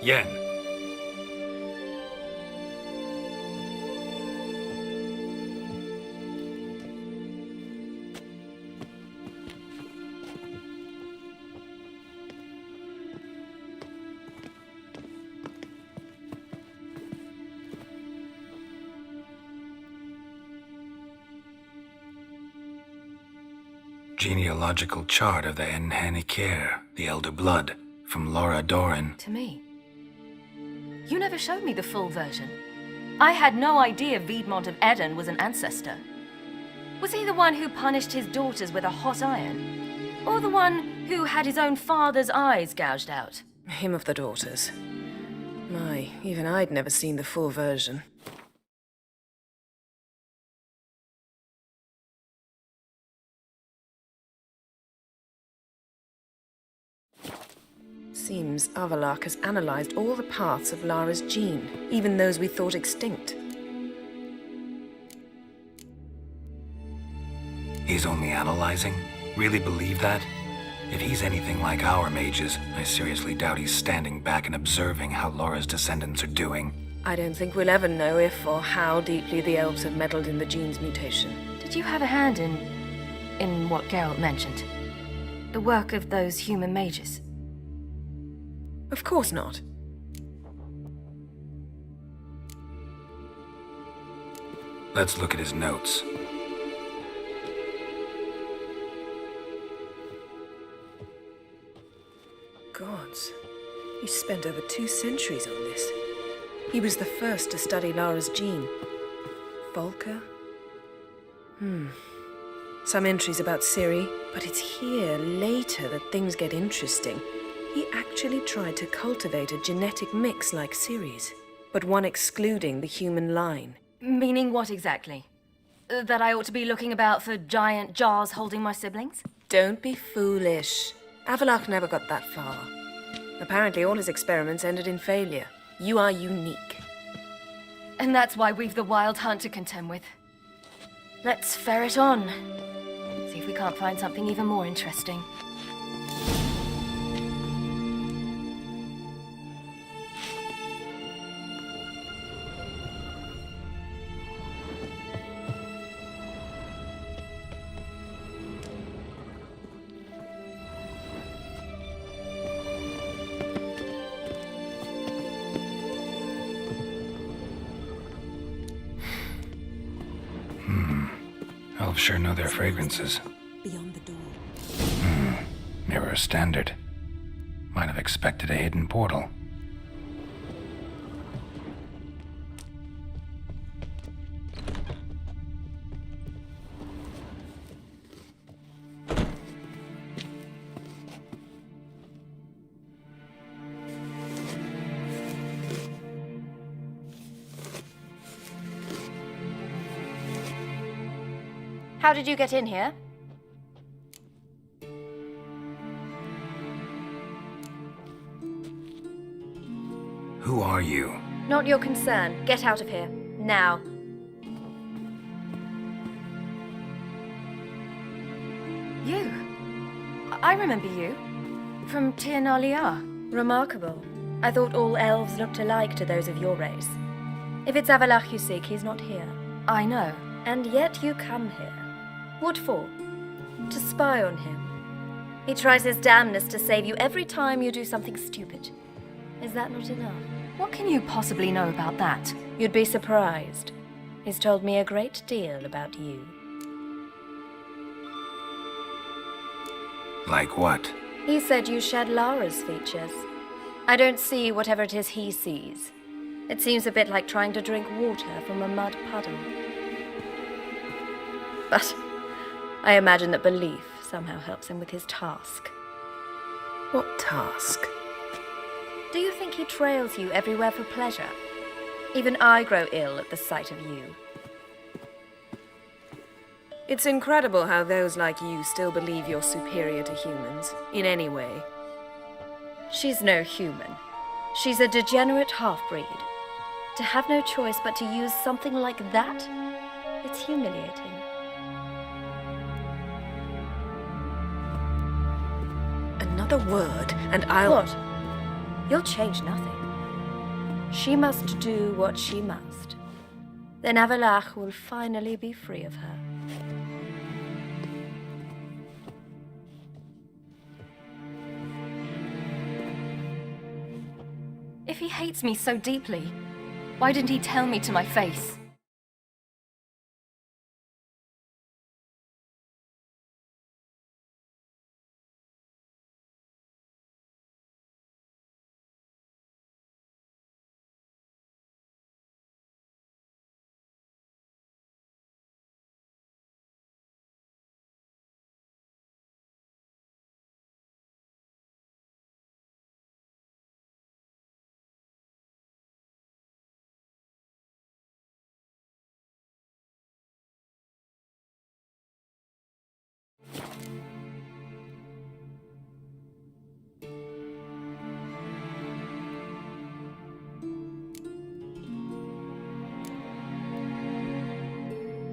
Speaker 5: Yen. Genealogical chart of the Enhanikir, the Elder Blood, from Laura Doran.
Speaker 3: To me. You never showed me the full version. I had no idea Viedmont of Eden was an ancestor. Was he the one who punished his daughters with a hot iron? Or the one who had his own father's eyes gouged out?
Speaker 20: Him of the daughters. My, even I'd never seen the full version. Seems Avallac'h has analyzed all the paths of Lara's gene, even those we thought extinct.
Speaker 5: He's only analyzing? Really believe that? If he's anything like our mages, I seriously doubt he's standing back and observing how Laura's descendants are doing.
Speaker 20: I don't think we'll ever know if or how deeply the elves have meddled in the gene's mutation.
Speaker 3: Did you have a hand in what Geralt mentioned? The work of those human mages?
Speaker 20: Of course not.
Speaker 5: Let's look at his notes.
Speaker 20: Gods. He spent over 2 centuries on this. He was the first to study Lara's gene. Volker? Some entries about Ciri, but it's here, later, that things get interesting. He actually tried to cultivate a genetic mix like Ciri's, but one excluding the human line.
Speaker 3: Meaning what exactly? That I ought to be looking about for giant jars holding my siblings?
Speaker 20: Don't be foolish. Avallac'h never got that far. Apparently all his experiments ended in failure. You are unique.
Speaker 3: And that's why we've the Wild Hunt to contend with. Let's ferret on. See if we can't find something even more interesting.
Speaker 5: Elves sure know their fragrances.
Speaker 10: Beyond the door.
Speaker 5: Mirror standard. Might have expected a hidden portal.
Speaker 2: How did you get in here?
Speaker 5: Who are you?
Speaker 2: Not your concern. Get out of here. Now.
Speaker 3: You? I remember you. From Tir na Liar.
Speaker 4: Remarkable. I thought all elves looked alike to those of your race. If it's Avallac'h you seek, he's not here.
Speaker 3: I know.
Speaker 4: And yet you come here. What for? To spy on him. He tries his damnedest to save you every time you do something stupid. Is that not enough?
Speaker 3: What can you possibly know about that?
Speaker 4: You'd be surprised. He's told me a great deal about you.
Speaker 5: Like what?
Speaker 4: He said you shared Lara's features. I don't see whatever it is he sees. It seems a bit like trying to drink water from a mud puddle. But I imagine that belief somehow helps him with his task.
Speaker 20: What task?
Speaker 4: Do you think he trails you everywhere for pleasure? Even I grow ill at the sight of you.
Speaker 20: It's incredible how those like you still believe you're superior to humans, in any way.
Speaker 4: She's no human. She's a degenerate half-breed. To have no choice but to use something like that, it's humiliating.
Speaker 20: Another word, and I'll...
Speaker 4: What? You'll change nothing. She must do what she must. Then Avalach will finally be free of her.
Speaker 19: If he hates me so deeply, why didn't he tell me to my face?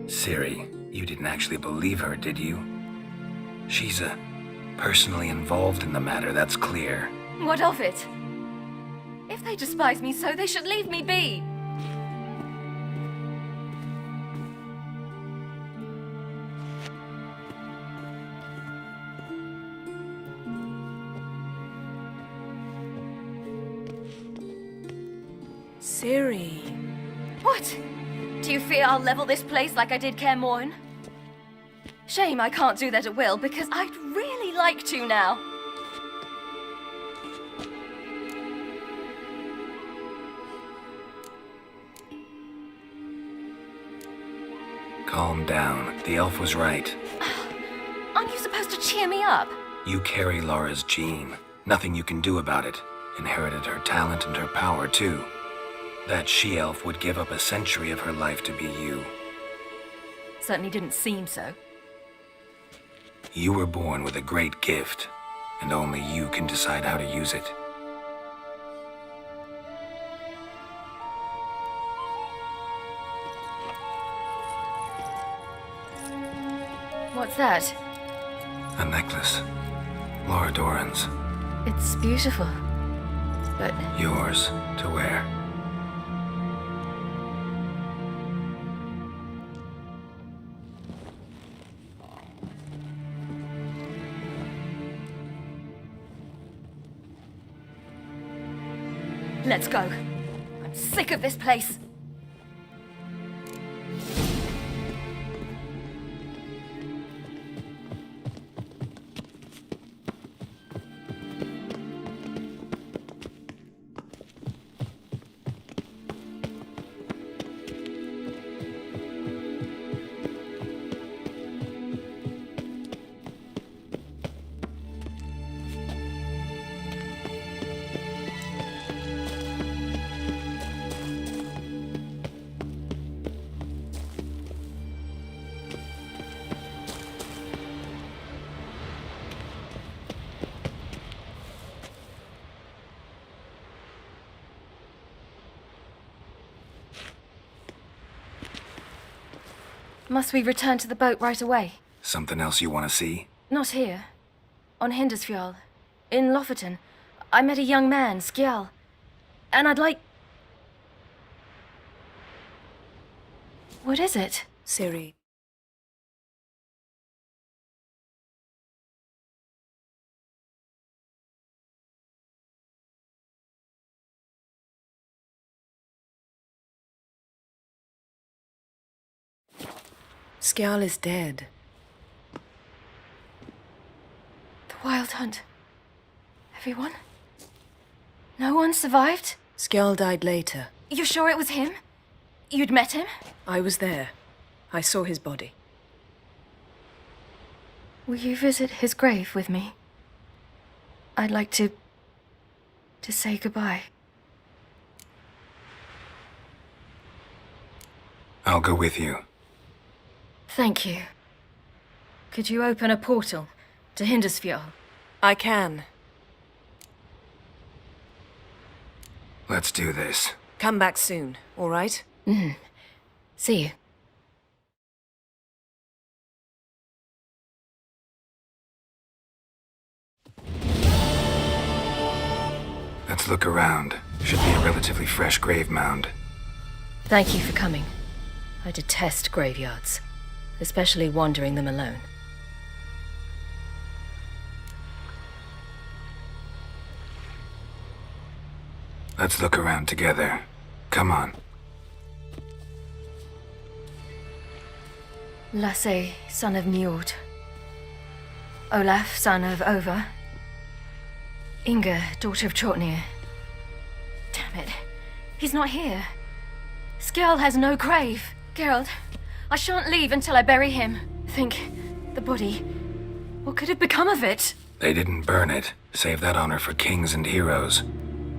Speaker 5: Ciri, you didn't actually believe her, did you? She's personally involved in the matter, that's clear.
Speaker 19: What of it? If they despise me so, they should leave me be.
Speaker 20: Ciri.
Speaker 19: What? Do you fear I'll level this place like I did Kaer Morhen? Shame I can't do that at will, because I'd really like to now.
Speaker 5: Calm down. The elf was right.
Speaker 19: Aren't you supposed to cheer me up?
Speaker 5: You carry Laura's gene. Nothing you can do about it. Inherited her talent and her power, too. That she-elf would give up a century of her life to be you.
Speaker 19: Certainly didn't seem so.
Speaker 5: You were born with a great gift, and only you can decide how to use it.
Speaker 19: What's that?
Speaker 5: A necklace. Laura Doran's.
Speaker 19: It's beautiful, but...
Speaker 5: Yours to wear.
Speaker 19: Let's go. I'm sick of this place. Must we return to the boat right away?
Speaker 5: Something else you want to see?
Speaker 19: Not here. On Hindarsfjall. In Lofoten. I met a young man, Skjal. And I'd like... What is it?
Speaker 20: Ciri. Skjal is dead.
Speaker 19: The Wild Hunt. Everyone? No one survived?
Speaker 20: Skjal died later.
Speaker 19: You're sure it was him? You'd met him?
Speaker 20: I was there. I saw his body.
Speaker 19: Will you visit his grave with me? I'd like to say goodbye.
Speaker 5: I'll go with you.
Speaker 19: Thank you. Could you open a portal to Hindarsfjall?
Speaker 20: I can.
Speaker 5: Let's do this.
Speaker 20: Come back soon, all right?
Speaker 19: See you.
Speaker 5: That's Let's look around. Should be a relatively fresh grave mound.
Speaker 2: Thank you for coming. I detest graveyards, especially wandering them alone.
Speaker 5: Let's look around together. Come on.
Speaker 19: Lasse, son of Njord. Olaf, son of Over. Inga, daughter of Trotnir. Damn it. He's not here. Skjall has no grave. Geralt, I shan't leave until I bury him. Think, the body. What could have become of it?
Speaker 5: They didn't burn it. Save that honor for kings and heroes.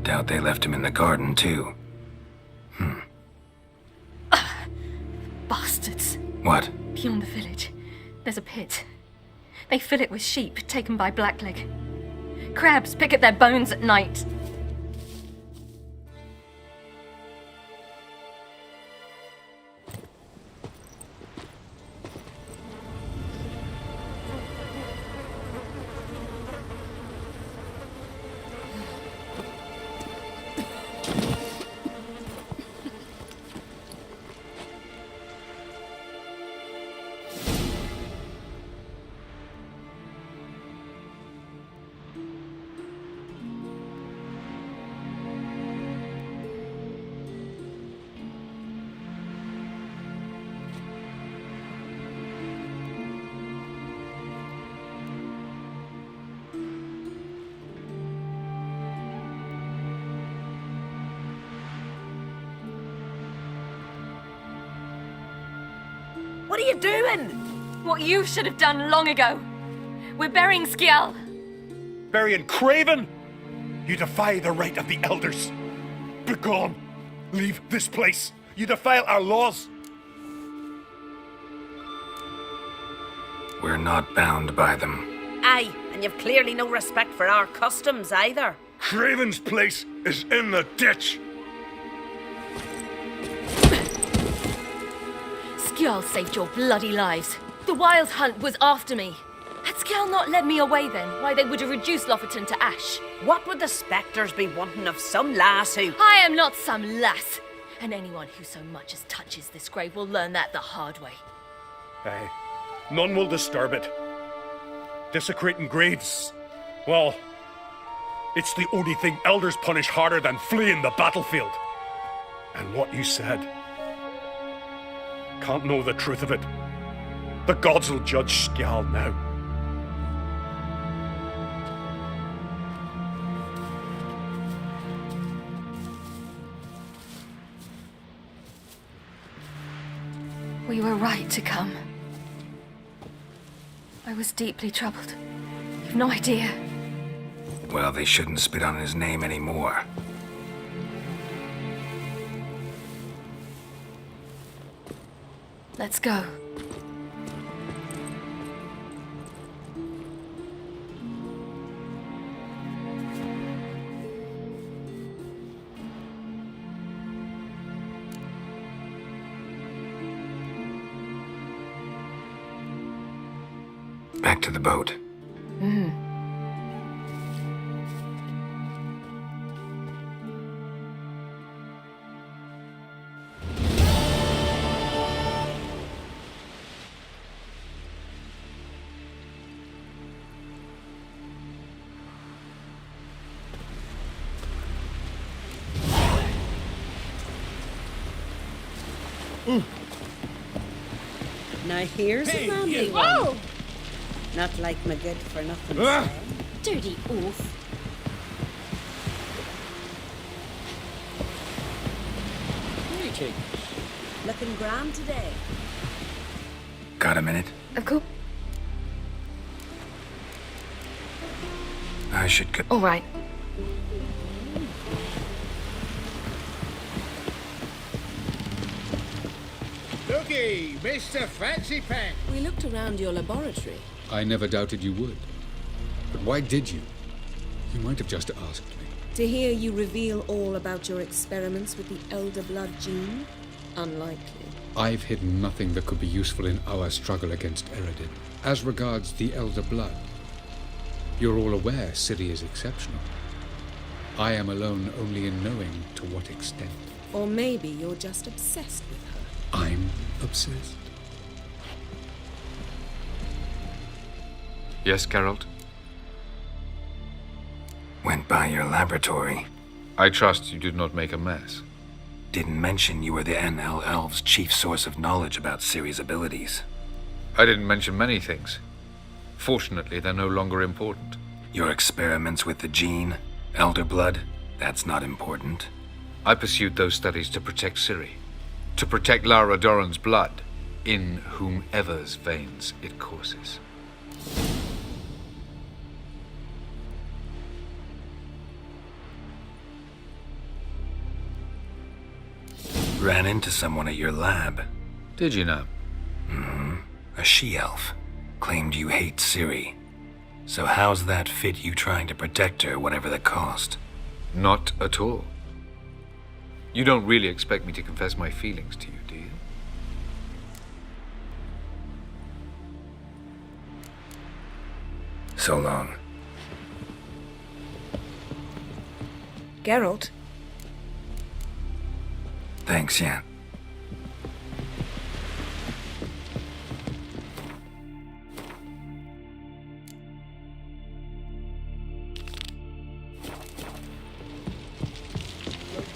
Speaker 5: Doubt they left him in the garden, too.
Speaker 19: Bastards.
Speaker 5: What?
Speaker 19: Beyond the village, there's a pit. They fill it with sheep taken by Blackleg. Crabs pick at their bones at night. What are you doing? What you should have done long ago. We're burying Skjall.
Speaker 13: Burying Craven? You defy the right of the elders. Begone. Leave this place. You defile our laws.
Speaker 5: We're not bound by them.
Speaker 12: Aye, and you've clearly no respect for our customs either.
Speaker 13: Craven's place is in the ditch.
Speaker 19: Skjall saved your bloody lives. The Wild Hunt was after me. Had Skjall not led me away then, why they would have reduced Lofoten to ash.
Speaker 12: What would the spectres be wanting of some lass who...
Speaker 19: I am not some lass. And anyone who so much as touches this grave will learn that the hard way.
Speaker 13: Aye. None will disturb it. Desecrating graves. Well, it's the only thing elders punish harder than fleeing the battlefield. And what you said... Can't know the truth of it. The gods will judge Skjall now.
Speaker 19: We were right to come. I was deeply troubled. You've no idea.
Speaker 5: Well, they shouldn't spit on his name anymore.
Speaker 19: Let's go.
Speaker 5: Back to the boat.
Speaker 12: Now here's a manly one.
Speaker 21: Whoa!
Speaker 12: Not like my good for nothing.
Speaker 21: Dirty oaf.
Speaker 12: Greetings. Looking grand today.
Speaker 5: Got a minute?
Speaker 19: Of course.
Speaker 5: I should go.
Speaker 19: All right.
Speaker 6: Looky, Mr. Fancy Pants.
Speaker 10: We looked around your laboratory.
Speaker 8: I never doubted you would. But why did you? You might have just asked me.
Speaker 10: To hear you reveal all about your experiments with the Elder Blood gene? Unlikely.
Speaker 8: I've hidden nothing that could be useful in our struggle against Eredin. As regards the Elder Blood, you're all aware Ciri is exceptional.
Speaker 9: I am alone only in knowing to what extent.
Speaker 10: Or maybe you're just obsessed with her.
Speaker 9: I'm obsessed.
Speaker 8: Yes, Geralt?
Speaker 5: Went by your laboratory.
Speaker 8: I trust you did not make a mess.
Speaker 5: Didn't mention you were the NL Elves' chief source of knowledge about Ciri's abilities.
Speaker 8: I didn't mention many things. Fortunately, they're no longer important.
Speaker 5: Your experiments with the gene, Elder Blood, that's not important.
Speaker 8: I pursued those studies to protect Ciri. To protect Lara Doran's blood, in whomever's veins it courses.
Speaker 5: Ran into someone at your lab.
Speaker 8: Did you know?
Speaker 5: Mm-hmm. A she-elf. Claimed you hate Ciri. So how's that fit you trying to protect her, whatever the cost?
Speaker 8: Not at all. You don't really expect me to confess my feelings to you, do you?
Speaker 5: So long.
Speaker 3: Geralt?
Speaker 5: Thanks, Yen.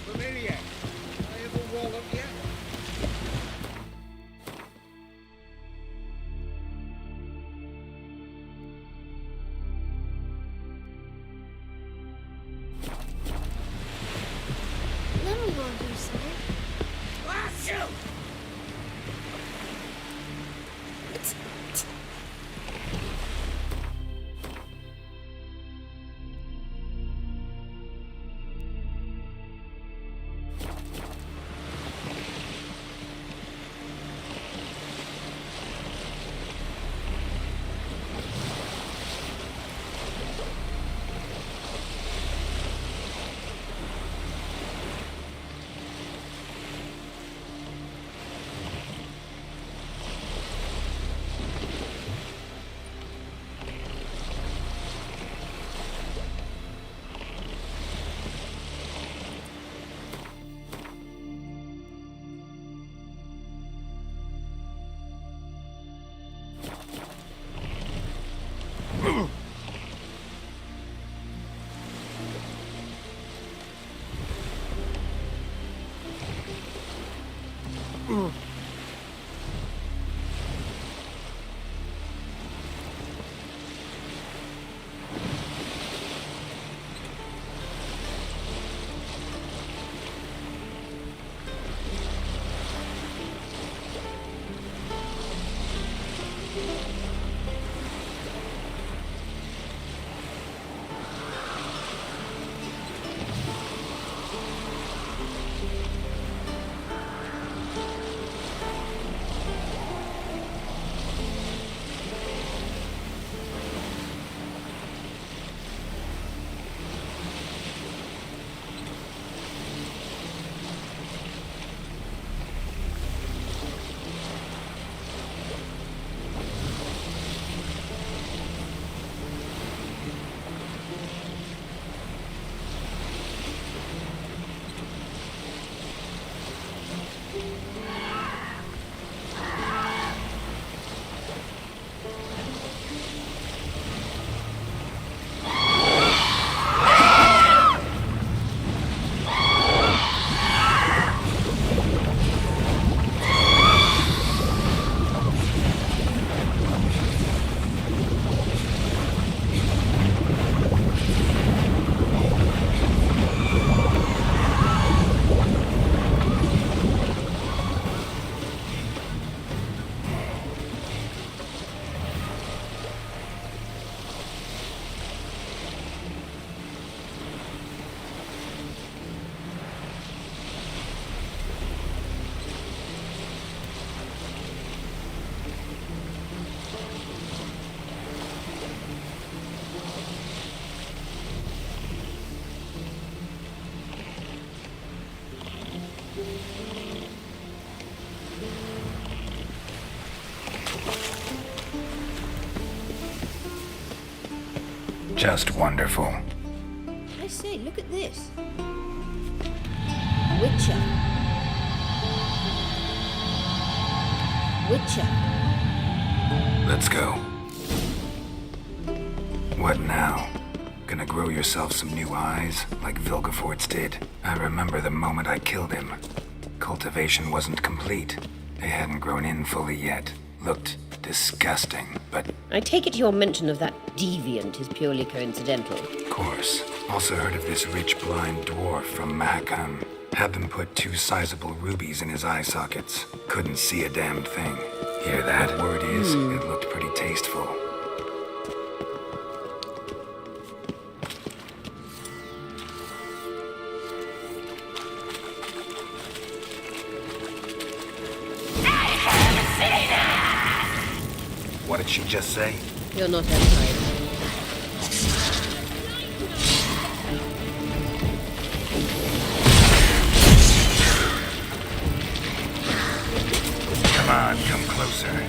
Speaker 6: Familiar. I have a wall up yet.
Speaker 22: Let me go do something.
Speaker 5: Just wonderful.
Speaker 22: This
Speaker 2: say, look at this. Witcher. Witcher.
Speaker 5: Let's go. What now? Gonna grow yourself some new eyes, like Vilgefortz did? I remember the moment I killed him. Cultivation wasn't complete. They hadn't grown in fully yet. Looked disgusting, but...
Speaker 2: I take it your mention of that deviant is purely coincidental.
Speaker 5: Of course. Also heard of this rich blind dwarf from Mahakam. Had them put 2 sizable rubies in his eye sockets. Couldn't see a damn thing. Hear that? Word is, it looked pretty tasteful. What did she just say?
Speaker 2: You're not outside.
Speaker 5: Come on, come closer.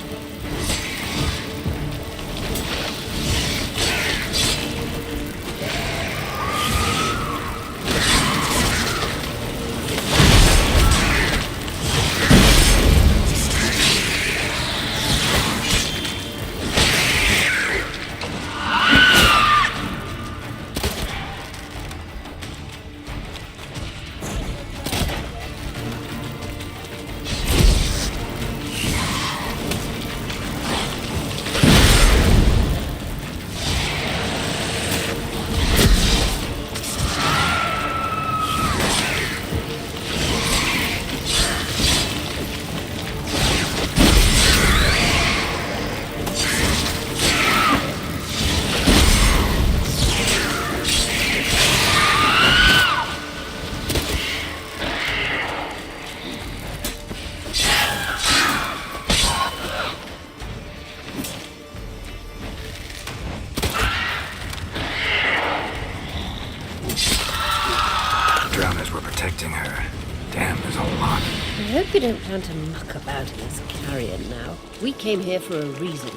Speaker 5: Drowners were protecting her. Damn, there's a lot.
Speaker 2: I hope you don't plan to muck about in this carrion now. We came here for a reason.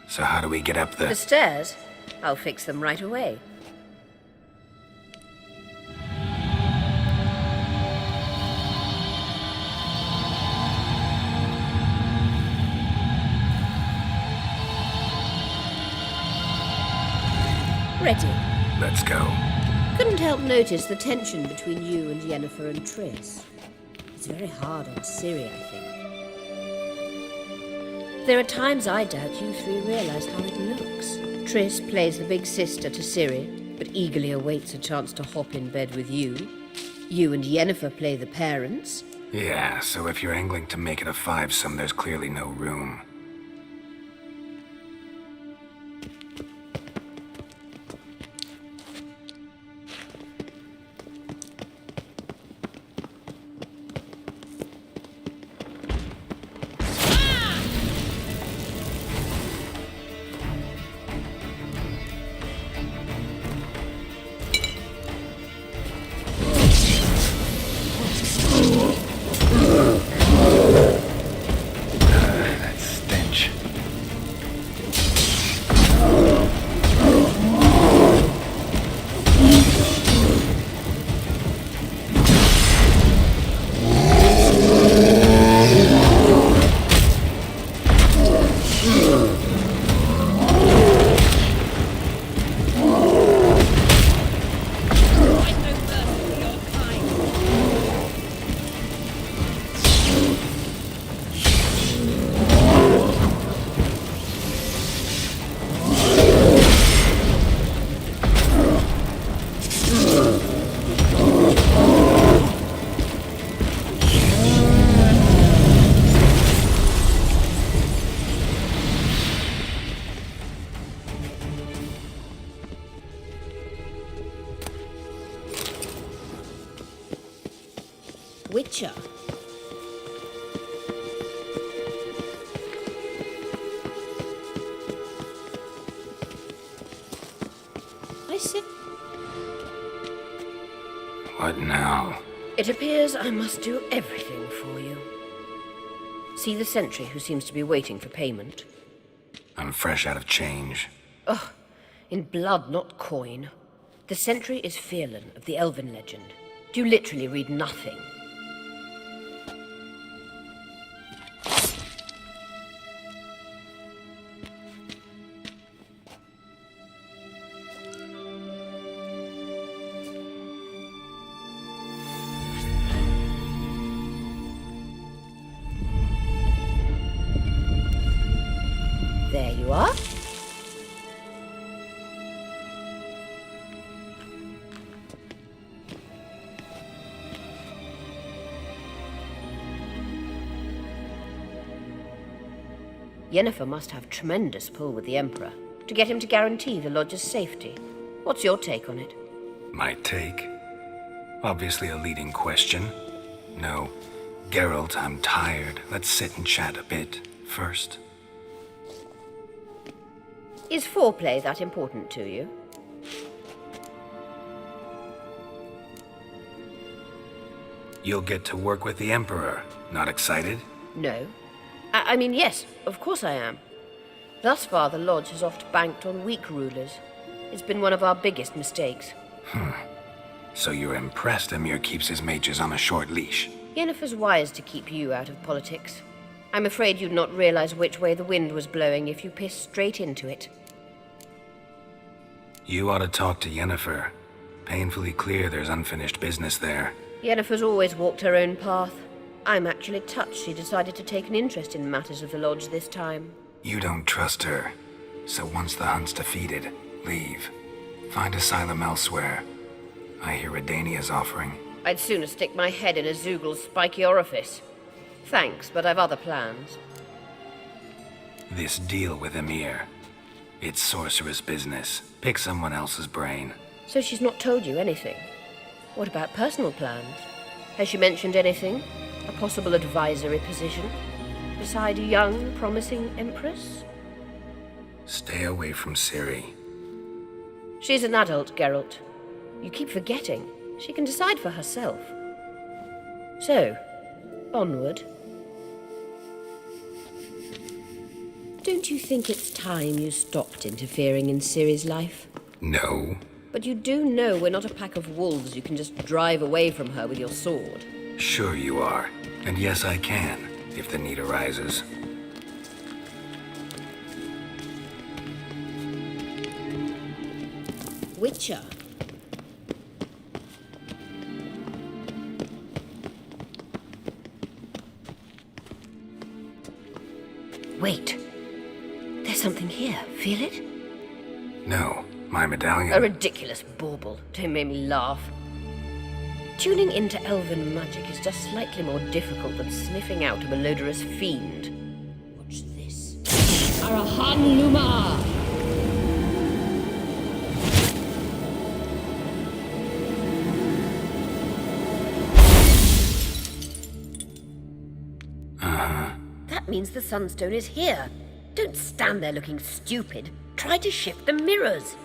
Speaker 5: So how do we get up
Speaker 2: The stairs? I'll fix them right away. Ready.
Speaker 5: Let's go.
Speaker 2: Couldn't help notice the tension between you and Yennefer and Triss. It's very hard on Ciri, I think. There are times I doubt you 3 realize how it looks. Triss plays the big sister to Ciri, but eagerly awaits a chance to hop in bed with you. You and Yennefer play the parents.
Speaker 5: Yeah, so if you're angling to make it a 5-some, there's clearly no room.
Speaker 2: Witcher. I said...
Speaker 5: What now?
Speaker 2: It appears I must do everything for you. See the sentry who seems to be waiting for payment?
Speaker 5: I'm fresh out of change.
Speaker 2: Ugh, in blood, not coin. The sentry is Firlan of the Elven legend. Do you literally read nothing? There you are. Yennefer must have tremendous pull with the Emperor to get him to guarantee the Lodge's safety. What's your take on it?
Speaker 5: My take? Obviously a leading question. No. Geralt, I'm tired. Let's sit and chat a bit first.
Speaker 2: Is foreplay that important to you?
Speaker 5: You'll get to work with the Emperor. Not excited?
Speaker 2: No. I mean, yes, of course I am. Thus far, the Lodge has oft banked on weak rulers. It's been one of our biggest mistakes.
Speaker 5: So you're impressed Emir keeps his mages on a short leash?
Speaker 2: Yennefer's wise to keep you out of politics. I'm afraid you'd not realize which way the wind was blowing if you pissed straight into it.
Speaker 5: You ought to talk to Yennefer. Painfully clear there's unfinished business there.
Speaker 2: Yennefer's always walked her own path. I'm actually touched she decided to take an interest in matters of the Lodge this time.
Speaker 5: You don't trust her. So once the hunt's defeated, leave. Find asylum elsewhere. I hear Redania's offering.
Speaker 2: I'd sooner stick my head in a Zoogl's spiky orifice. Thanks, but I've other plans.
Speaker 5: This deal with Emir. It's sorceress business. Pick someone else's brain.
Speaker 2: So she's not told you anything? What about personal plans? Has she mentioned anything? A possible advisory position? Beside a young, promising empress?
Speaker 5: Stay away from Ciri.
Speaker 2: She's an adult, Geralt. You keep forgetting. She can decide for herself. So, onward. Don't you think it's time you stopped interfering in Ciri's life?
Speaker 5: No.
Speaker 2: But you do know we're not a pack of wolves you can just drive away from her with your sword.
Speaker 5: Sure you are. And yes, I can, if the need arises.
Speaker 2: Witcher. Wait. There's something here. Feel it?
Speaker 5: No, my medallion.
Speaker 2: A ridiculous bauble. Don't make me laugh. Tuning into elven magic is just slightly more difficult than sniffing out a malodorous fiend. Watch this. Arahan Luma! That means the Sunstone is here. Don't stand there looking stupid. Try to shift the mirrors.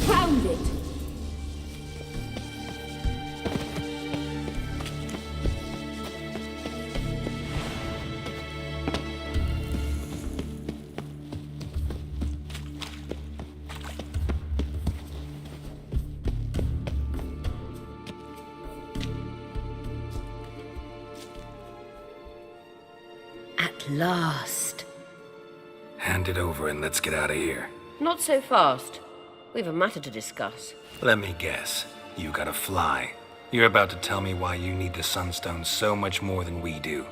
Speaker 2: Found it! At last.
Speaker 5: Hand it over and let's get out of here.
Speaker 2: Not so fast. We've a matter to discuss.
Speaker 5: Let me guess. You gotta fly. You're about to tell me why you need the Sunstone so much more than we do.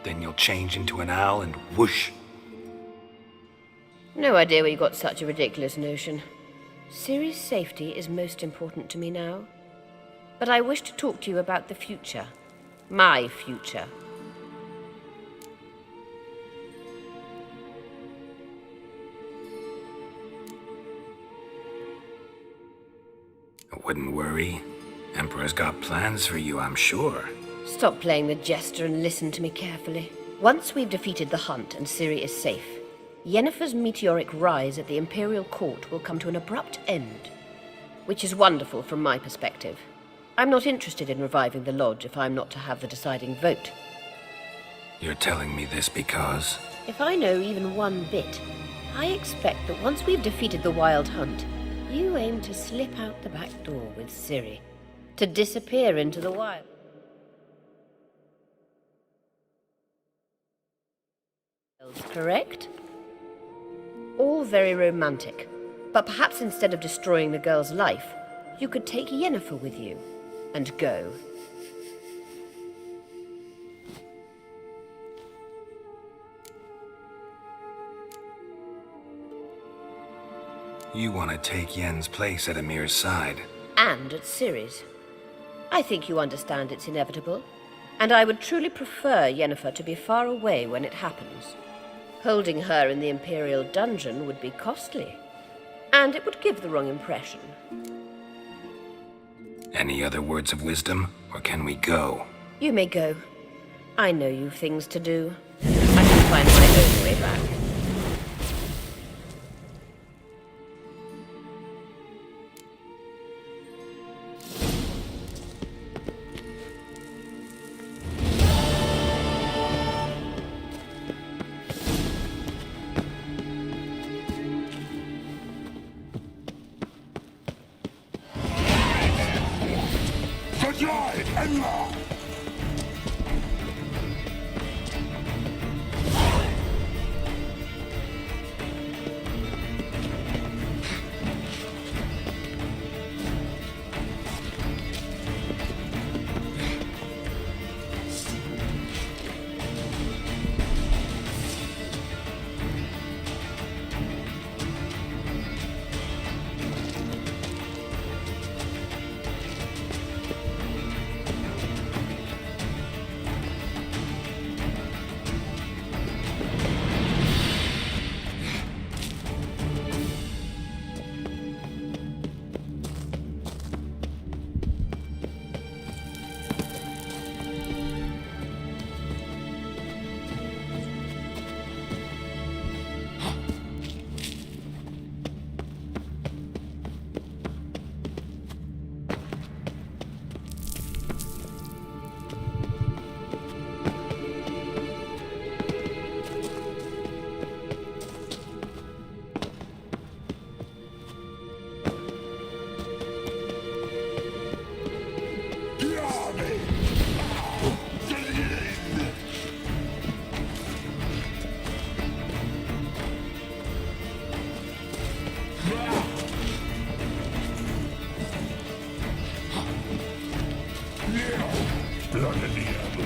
Speaker 5: Then you'll change into an owl and whoosh.
Speaker 2: No idea where you got such a ridiculous notion. Ciri's safety is most important to me now. But I wish to talk to you about the future. My future.
Speaker 5: I wouldn't worry. Emperor's got plans for you, I'm sure.
Speaker 2: Stop playing the jester and listen to me carefully. Once we've defeated the hunt and Ciri is safe, Yennefer's meteoric rise at the Imperial Court will come to an abrupt end. Which is wonderful from my perspective. I'm not interested in reviving the Lodge if I'm not to have the deciding vote.
Speaker 5: You're telling me this because...
Speaker 2: If I know even one bit, I expect that once we've defeated the Wild Hunt, you aim to slip out the back door with Ciri. To disappear into the wild. Correct? All very romantic. But perhaps instead of destroying the girl's life, you could take Yennefer with you and go.
Speaker 5: You want to take Yen's place at Amir's side.
Speaker 2: And at Ciri's. I think you understand it's inevitable, and I would truly prefer Yennefer to be far away when it happens. Holding her in the Imperial dungeon would be costly, and it would give the wrong impression.
Speaker 5: Any other words of wisdom, or can we go?
Speaker 2: You may go. I know you've things to do. I can find my own way back.
Speaker 1: Blood in the apple.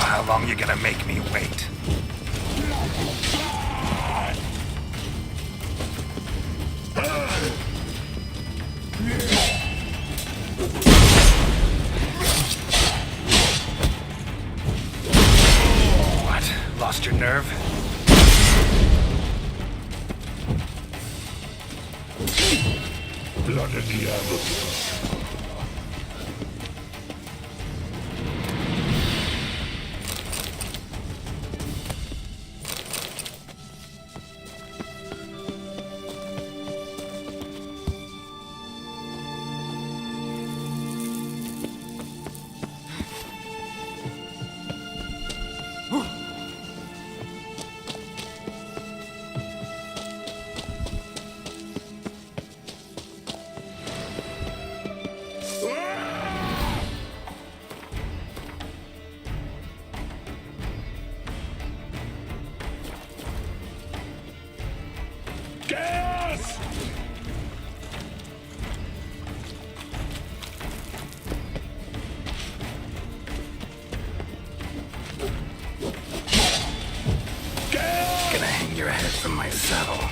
Speaker 5: How long you gonna make me wait? What? Lost your nerve?
Speaker 1: Blood in the apple. Gas!
Speaker 5: Gonna hang your head from my saddle.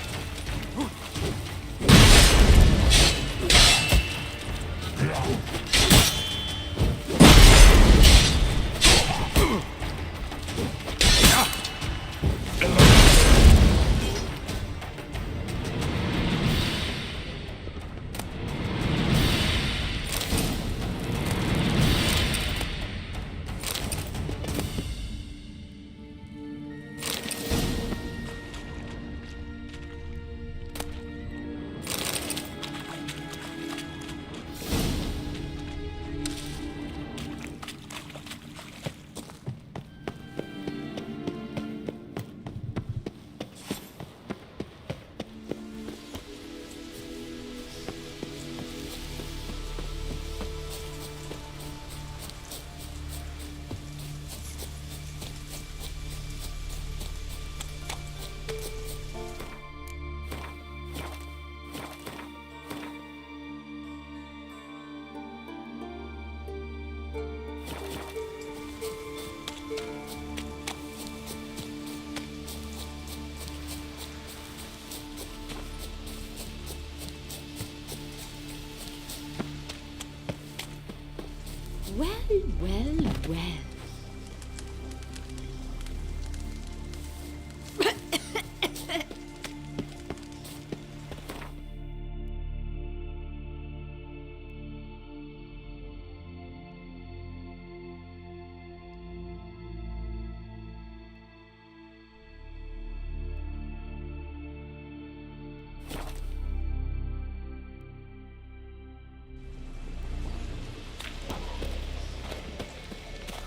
Speaker 21: Well, well, well.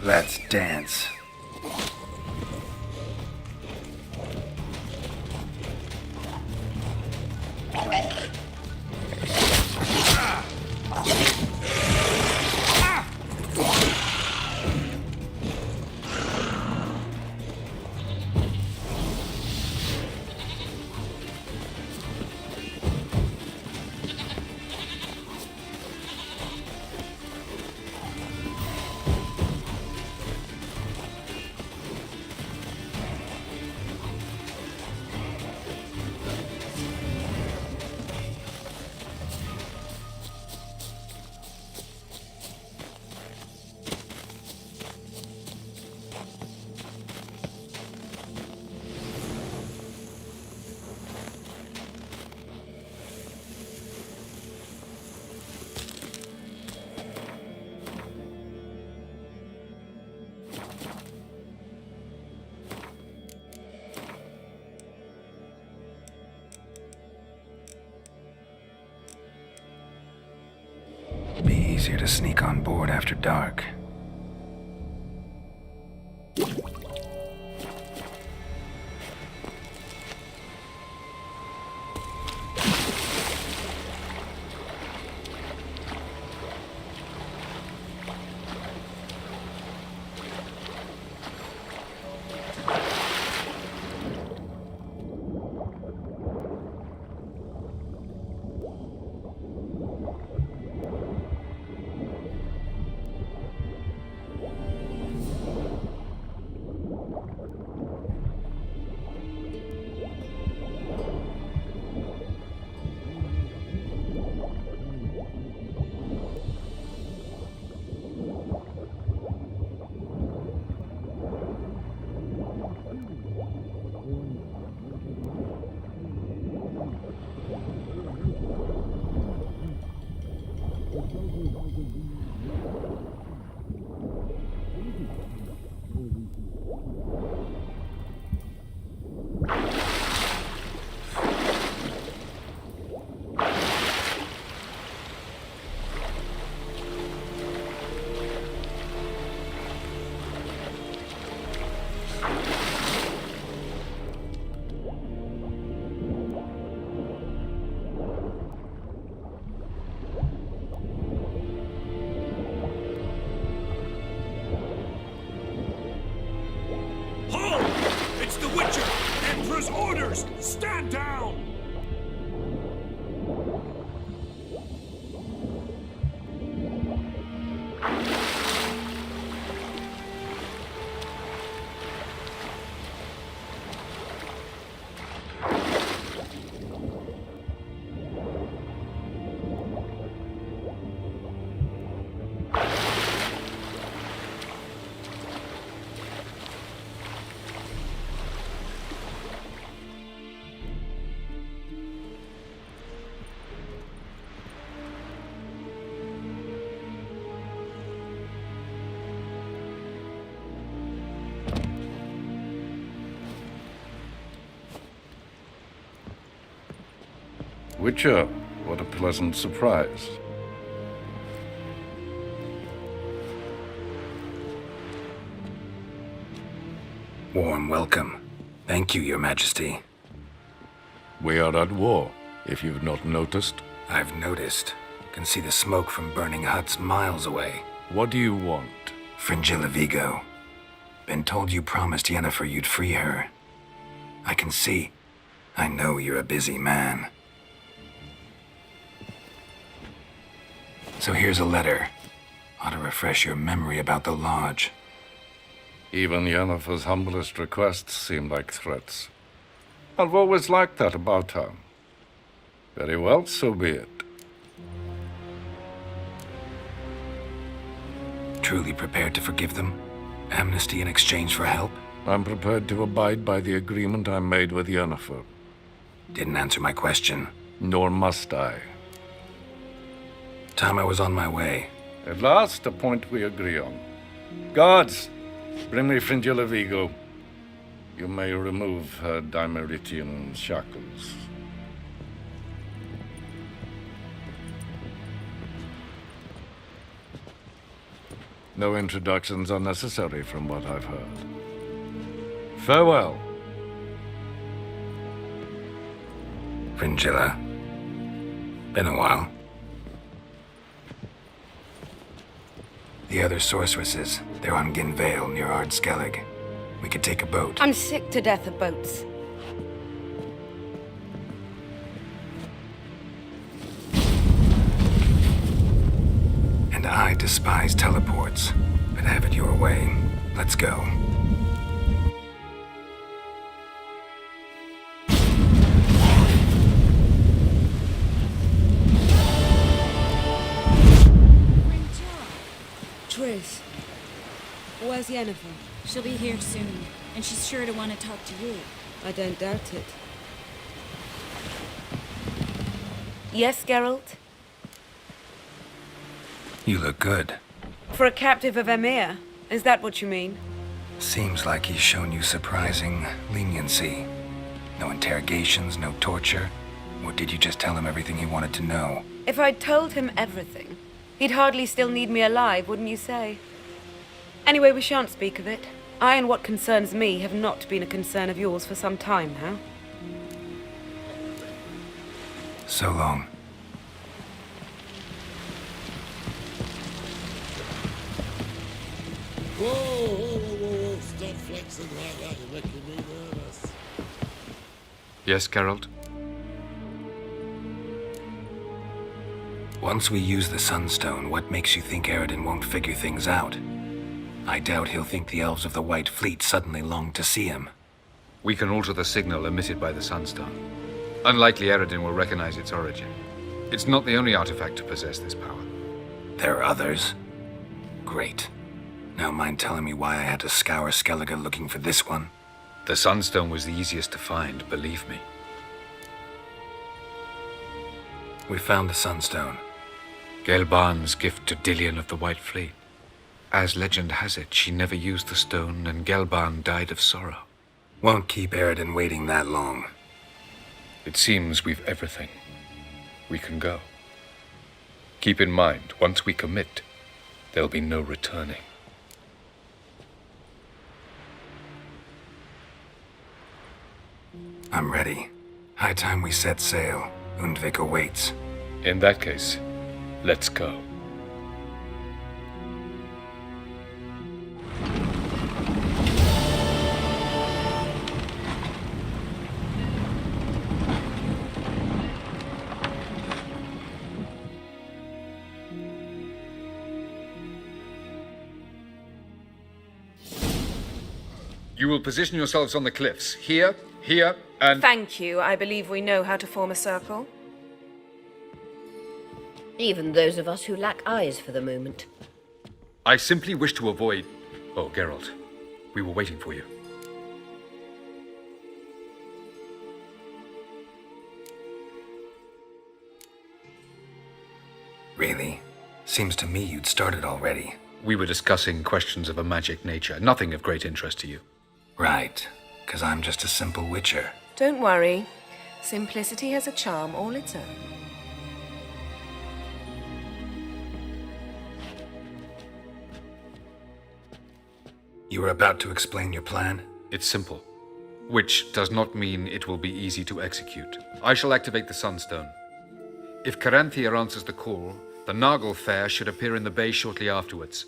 Speaker 5: Let's dance. Be easier to sneak on board after dark.
Speaker 1: Orders! Stand down!
Speaker 7: Witcher, what a pleasant surprise.
Speaker 5: Warm welcome. Thank you, Your Majesty.
Speaker 7: We are at war, if you've not noticed.
Speaker 5: I've noticed. Can see the smoke from burning huts miles away.
Speaker 7: What do you want?
Speaker 5: Fringilla Vigo. Been told you promised Yennefer you'd free her. I can see. I know you're a busy man. So here's a letter. Ought to refresh your memory about the Lodge.
Speaker 7: Even Yennefer's humblest requests seem like threats. I've always liked that about her. Very well, so be it.
Speaker 5: Truly prepared to forgive them? Amnesty in exchange for help?
Speaker 7: I'm prepared to abide by the agreement I made with Yennefer.
Speaker 5: Didn't answer my question.
Speaker 7: Nor must I.
Speaker 5: Time I was on my way.
Speaker 7: At last, a point we agree on. Guards, bring me Fringilla Vigo. You may remove her Dimeritian shackles. No introductions are necessary from what I've heard. Farewell.
Speaker 5: Fringilla. Been a while. The other sorceresses, they're on Ginvale near Ardskellig. We could take a boat.
Speaker 2: I'm sick to death of boats.
Speaker 5: And I despise teleports, but have it your way. Let's go.
Speaker 10: Triss, where's Yennefer?
Speaker 21: She'll be here soon, and she's sure to want to talk to you.
Speaker 10: I don't doubt it.
Speaker 3: Yes, Geralt?
Speaker 5: You look good.
Speaker 3: For a captive of Emir? Is that what you mean?
Speaker 5: Seems like he's shown you surprising leniency. No interrogations, no torture. Or did you just tell him everything he wanted to know?
Speaker 3: If I'd told him everything, he'd hardly still need me alive, wouldn't you say? Anyway, we shan't speak of it. I and what concerns me have not been a concern of yours for some time now.
Speaker 5: So long.
Speaker 16: Whoa, whoa, whoa, whoa, whoa. Stop flexing like that. You're making me nervous.
Speaker 8: Yes, Geralt?
Speaker 5: Once we use the Sunstone, what makes you think Eredin won't figure things out? I doubt he'll think the elves of the White Fleet suddenly long to see him.
Speaker 8: We can alter the signal emitted by the Sunstone. Unlikely Eredin will recognize its origin. It's not the only artifact to possess this power.
Speaker 5: There are others? Great. Now mind telling me why I had to scour Skellige looking for this one?
Speaker 8: The Sunstone was the easiest to find, believe me.
Speaker 5: We found the Sunstone.
Speaker 8: Gelban's gift to Dillion of the White Fleet. As legend has it, she never used the stone and Gelban died of sorrow.
Speaker 5: Won't keep Eredin waiting that long.
Speaker 7: It seems we've everything. We can go. Keep in mind, once we commit, there'll be no returning.
Speaker 5: I'm ready. High time we set sail. Undvik awaits.
Speaker 7: In that case, let's go.
Speaker 8: You will position yourselves on the cliffs. Here, here, and...
Speaker 3: Thank you. I believe we know how to form a circle.
Speaker 2: Even those of us who lack eyes for the moment.
Speaker 8: I simply wish to avoid... Oh, Geralt. We were waiting for you.
Speaker 5: Really? Seems to me you'd started already.
Speaker 8: We were discussing questions of a magic nature, nothing of great interest to you.
Speaker 5: Right, 'cause I'm just a simple witcher.
Speaker 3: Don't worry. Simplicity has a charm all its own.
Speaker 5: You were about to explain your plan?
Speaker 8: It's simple. Which does not mean it will be easy to execute. I shall activate the Sunstone. If Caranthia answers the call, the Nargle Fair should appear in the bay shortly afterwards.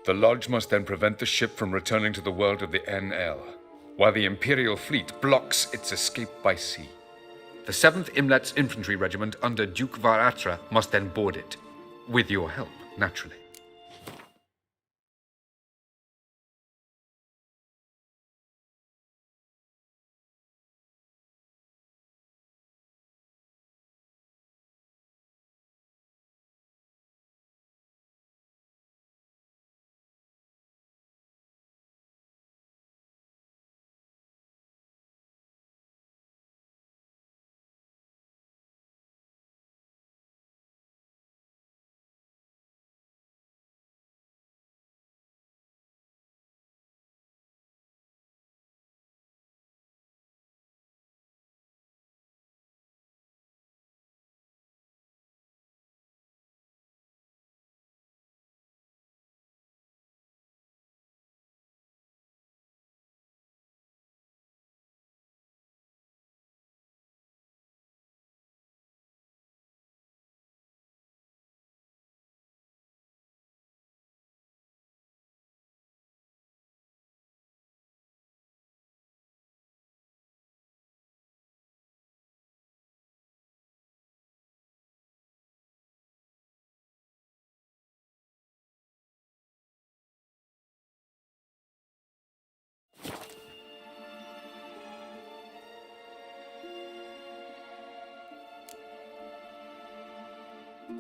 Speaker 7: The Lodge must then prevent the ship from returning to the world of the NL, while the Imperial fleet blocks its escape by sea.
Speaker 8: The 7th Imlet's Infantry Regiment under Duke Varatra must then board it. With your help, naturally.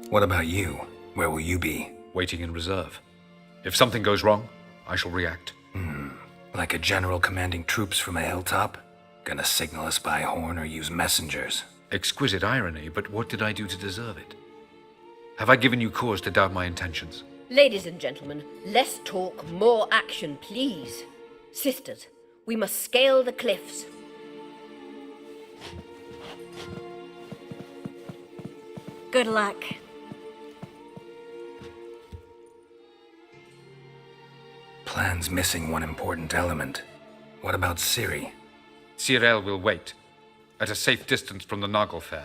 Speaker 5: What about you? Where will you be?
Speaker 8: Waiting in reserve. If something goes wrong, I shall react.
Speaker 5: Like a general commanding troops from a hilltop? Gonna signal us by horn or use messengers?
Speaker 8: Exquisite irony, but what did I do to deserve it? Have I given you cause to doubt my intentions?
Speaker 2: Ladies and gentlemen, less talk, more action, please. Sisters, we must scale the cliffs.
Speaker 22: Good luck.
Speaker 5: Plan's missing one important element. What about Ciri?
Speaker 8: Cyril will wait, at a safe distance from the Naglfar.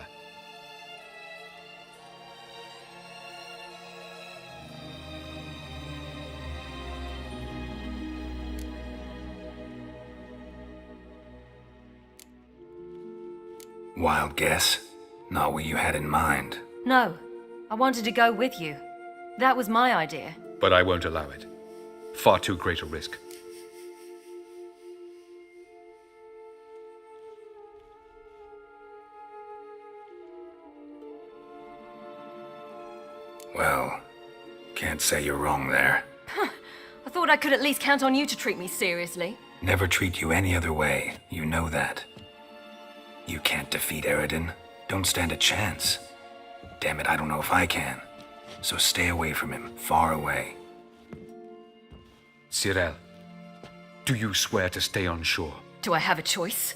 Speaker 5: Wild guess? Not what you had in mind.
Speaker 19: No, I wanted to go with you. That was my idea.
Speaker 8: But I won't allow it. Far too great a risk.
Speaker 5: Well, can't say you're wrong there.
Speaker 19: I thought I could at least count on you to treat me seriously.
Speaker 5: Never treat you any other way. You know that. You can't defeat Eredin. Don't stand a chance. Damn it, I don't know if I can. So stay away from him, far away.
Speaker 8: Cyril, do you swear to stay on shore?
Speaker 19: Do I have a choice?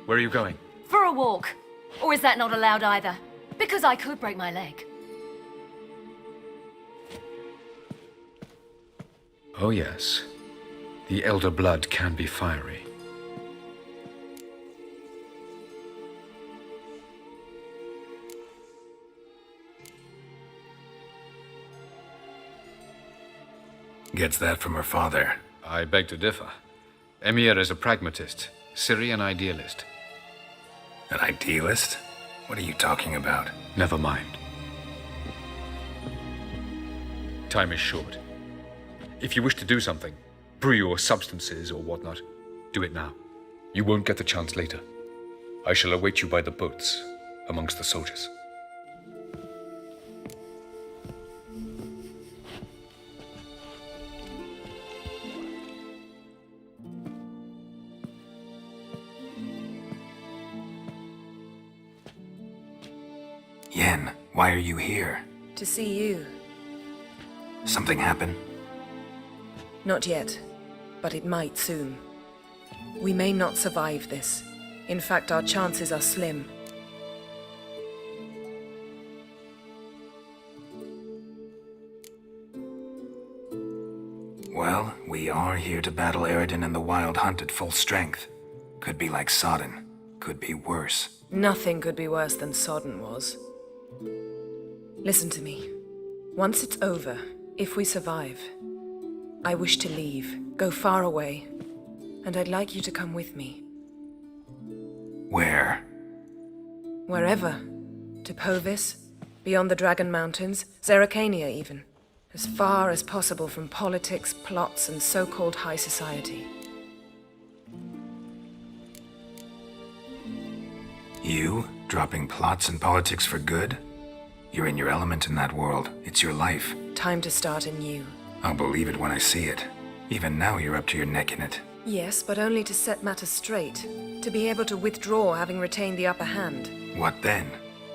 Speaker 8: Where are you going?
Speaker 19: For a walk. Or is that not allowed either? Because I could break my leg.
Speaker 8: Oh yes. The elder blood can be fiery.
Speaker 5: Gets that from her father.
Speaker 8: I beg to differ. Emir is a pragmatist, Ciri an idealist.
Speaker 5: An idealist? What are you talking about?
Speaker 8: Never mind. Time is short. If you wish to do something, brew your substances or whatnot, do it now. You won't get the chance later. I shall await you by the boats, amongst the soldiers.
Speaker 5: Yen, why are you here?
Speaker 3: To see you.
Speaker 5: Something happened?
Speaker 3: Not yet, but it might soon. We may not survive this. In fact, our chances are slim.
Speaker 5: Well, we are here to battle Eredin and the Wild Hunt at full strength. Could be like Sodden. Could be worse.
Speaker 3: Nothing could be worse than Sodden was. Listen to me. Once it's over, if we survive, I wish to leave, go far away, and I'd like you to come with me.
Speaker 5: Where?
Speaker 3: Wherever. To Povis, beyond the Dragon Mountains, Zerrikania even. As far as possible from politics, plots, and so-called high society.
Speaker 5: You? Dropping plots and politics for good? You're in your element in that world. It's your life.
Speaker 3: Time to start anew.
Speaker 5: I'll believe it when I see it. Even now you're up to your neck in it.
Speaker 3: Yes, but only to set matters straight. To be able to withdraw having retained the upper hand.
Speaker 5: What then?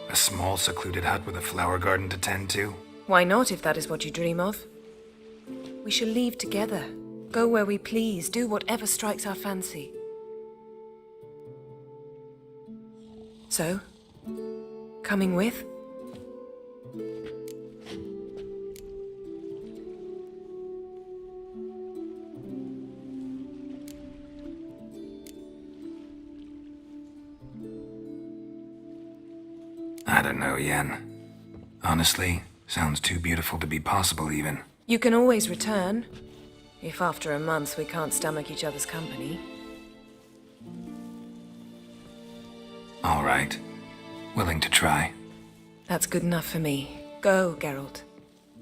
Speaker 5: A small secluded hut with a flower garden to tend to?
Speaker 3: Why not, if that is what you dream of? We shall leave together. Go where we please, do whatever strikes our fancy. So, coming with?
Speaker 5: I don't know, Yen. Honestly, sounds too beautiful to be possible even.
Speaker 3: You can always return. If after a month we can't stomach each other's company.
Speaker 5: All right. Willing to try.
Speaker 3: That's good enough for me. Go, Geralt.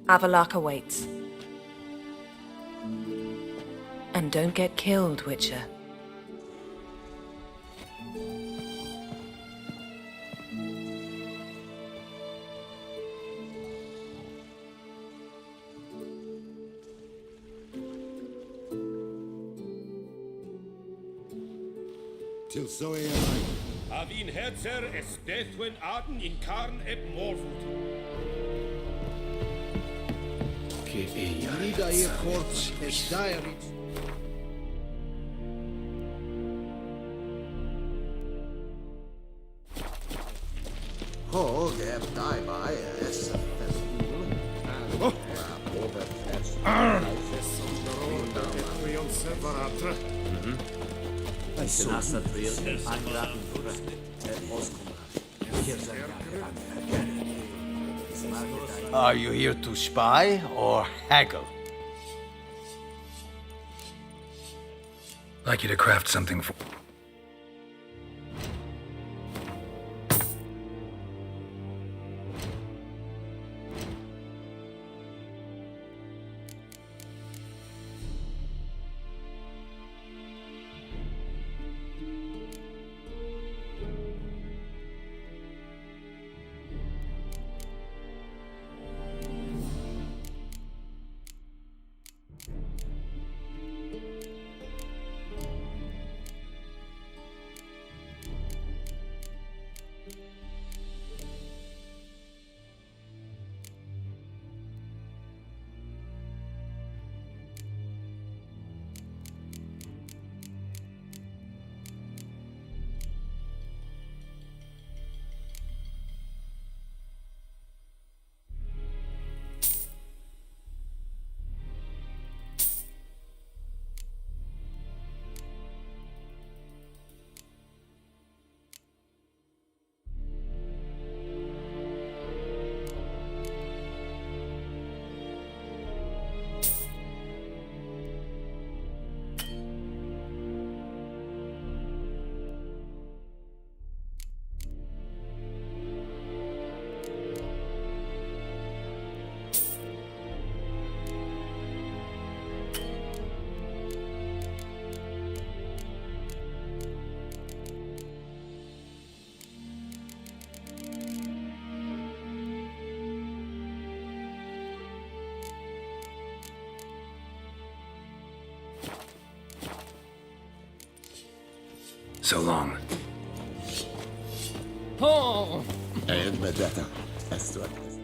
Speaker 3: Avalok awaits. And don't get killed, Witcher.
Speaker 16: Till so am I.
Speaker 1: Avin Herzer es Deathwin Arden in Karn et Morfut.
Speaker 6: Nida je korps es diary.
Speaker 11: Hog er die by es
Speaker 15: Are you here to spy or haggle?
Speaker 5: Like you to craft something for... So long.
Speaker 11: Oh! Ed Medetta, Estuat.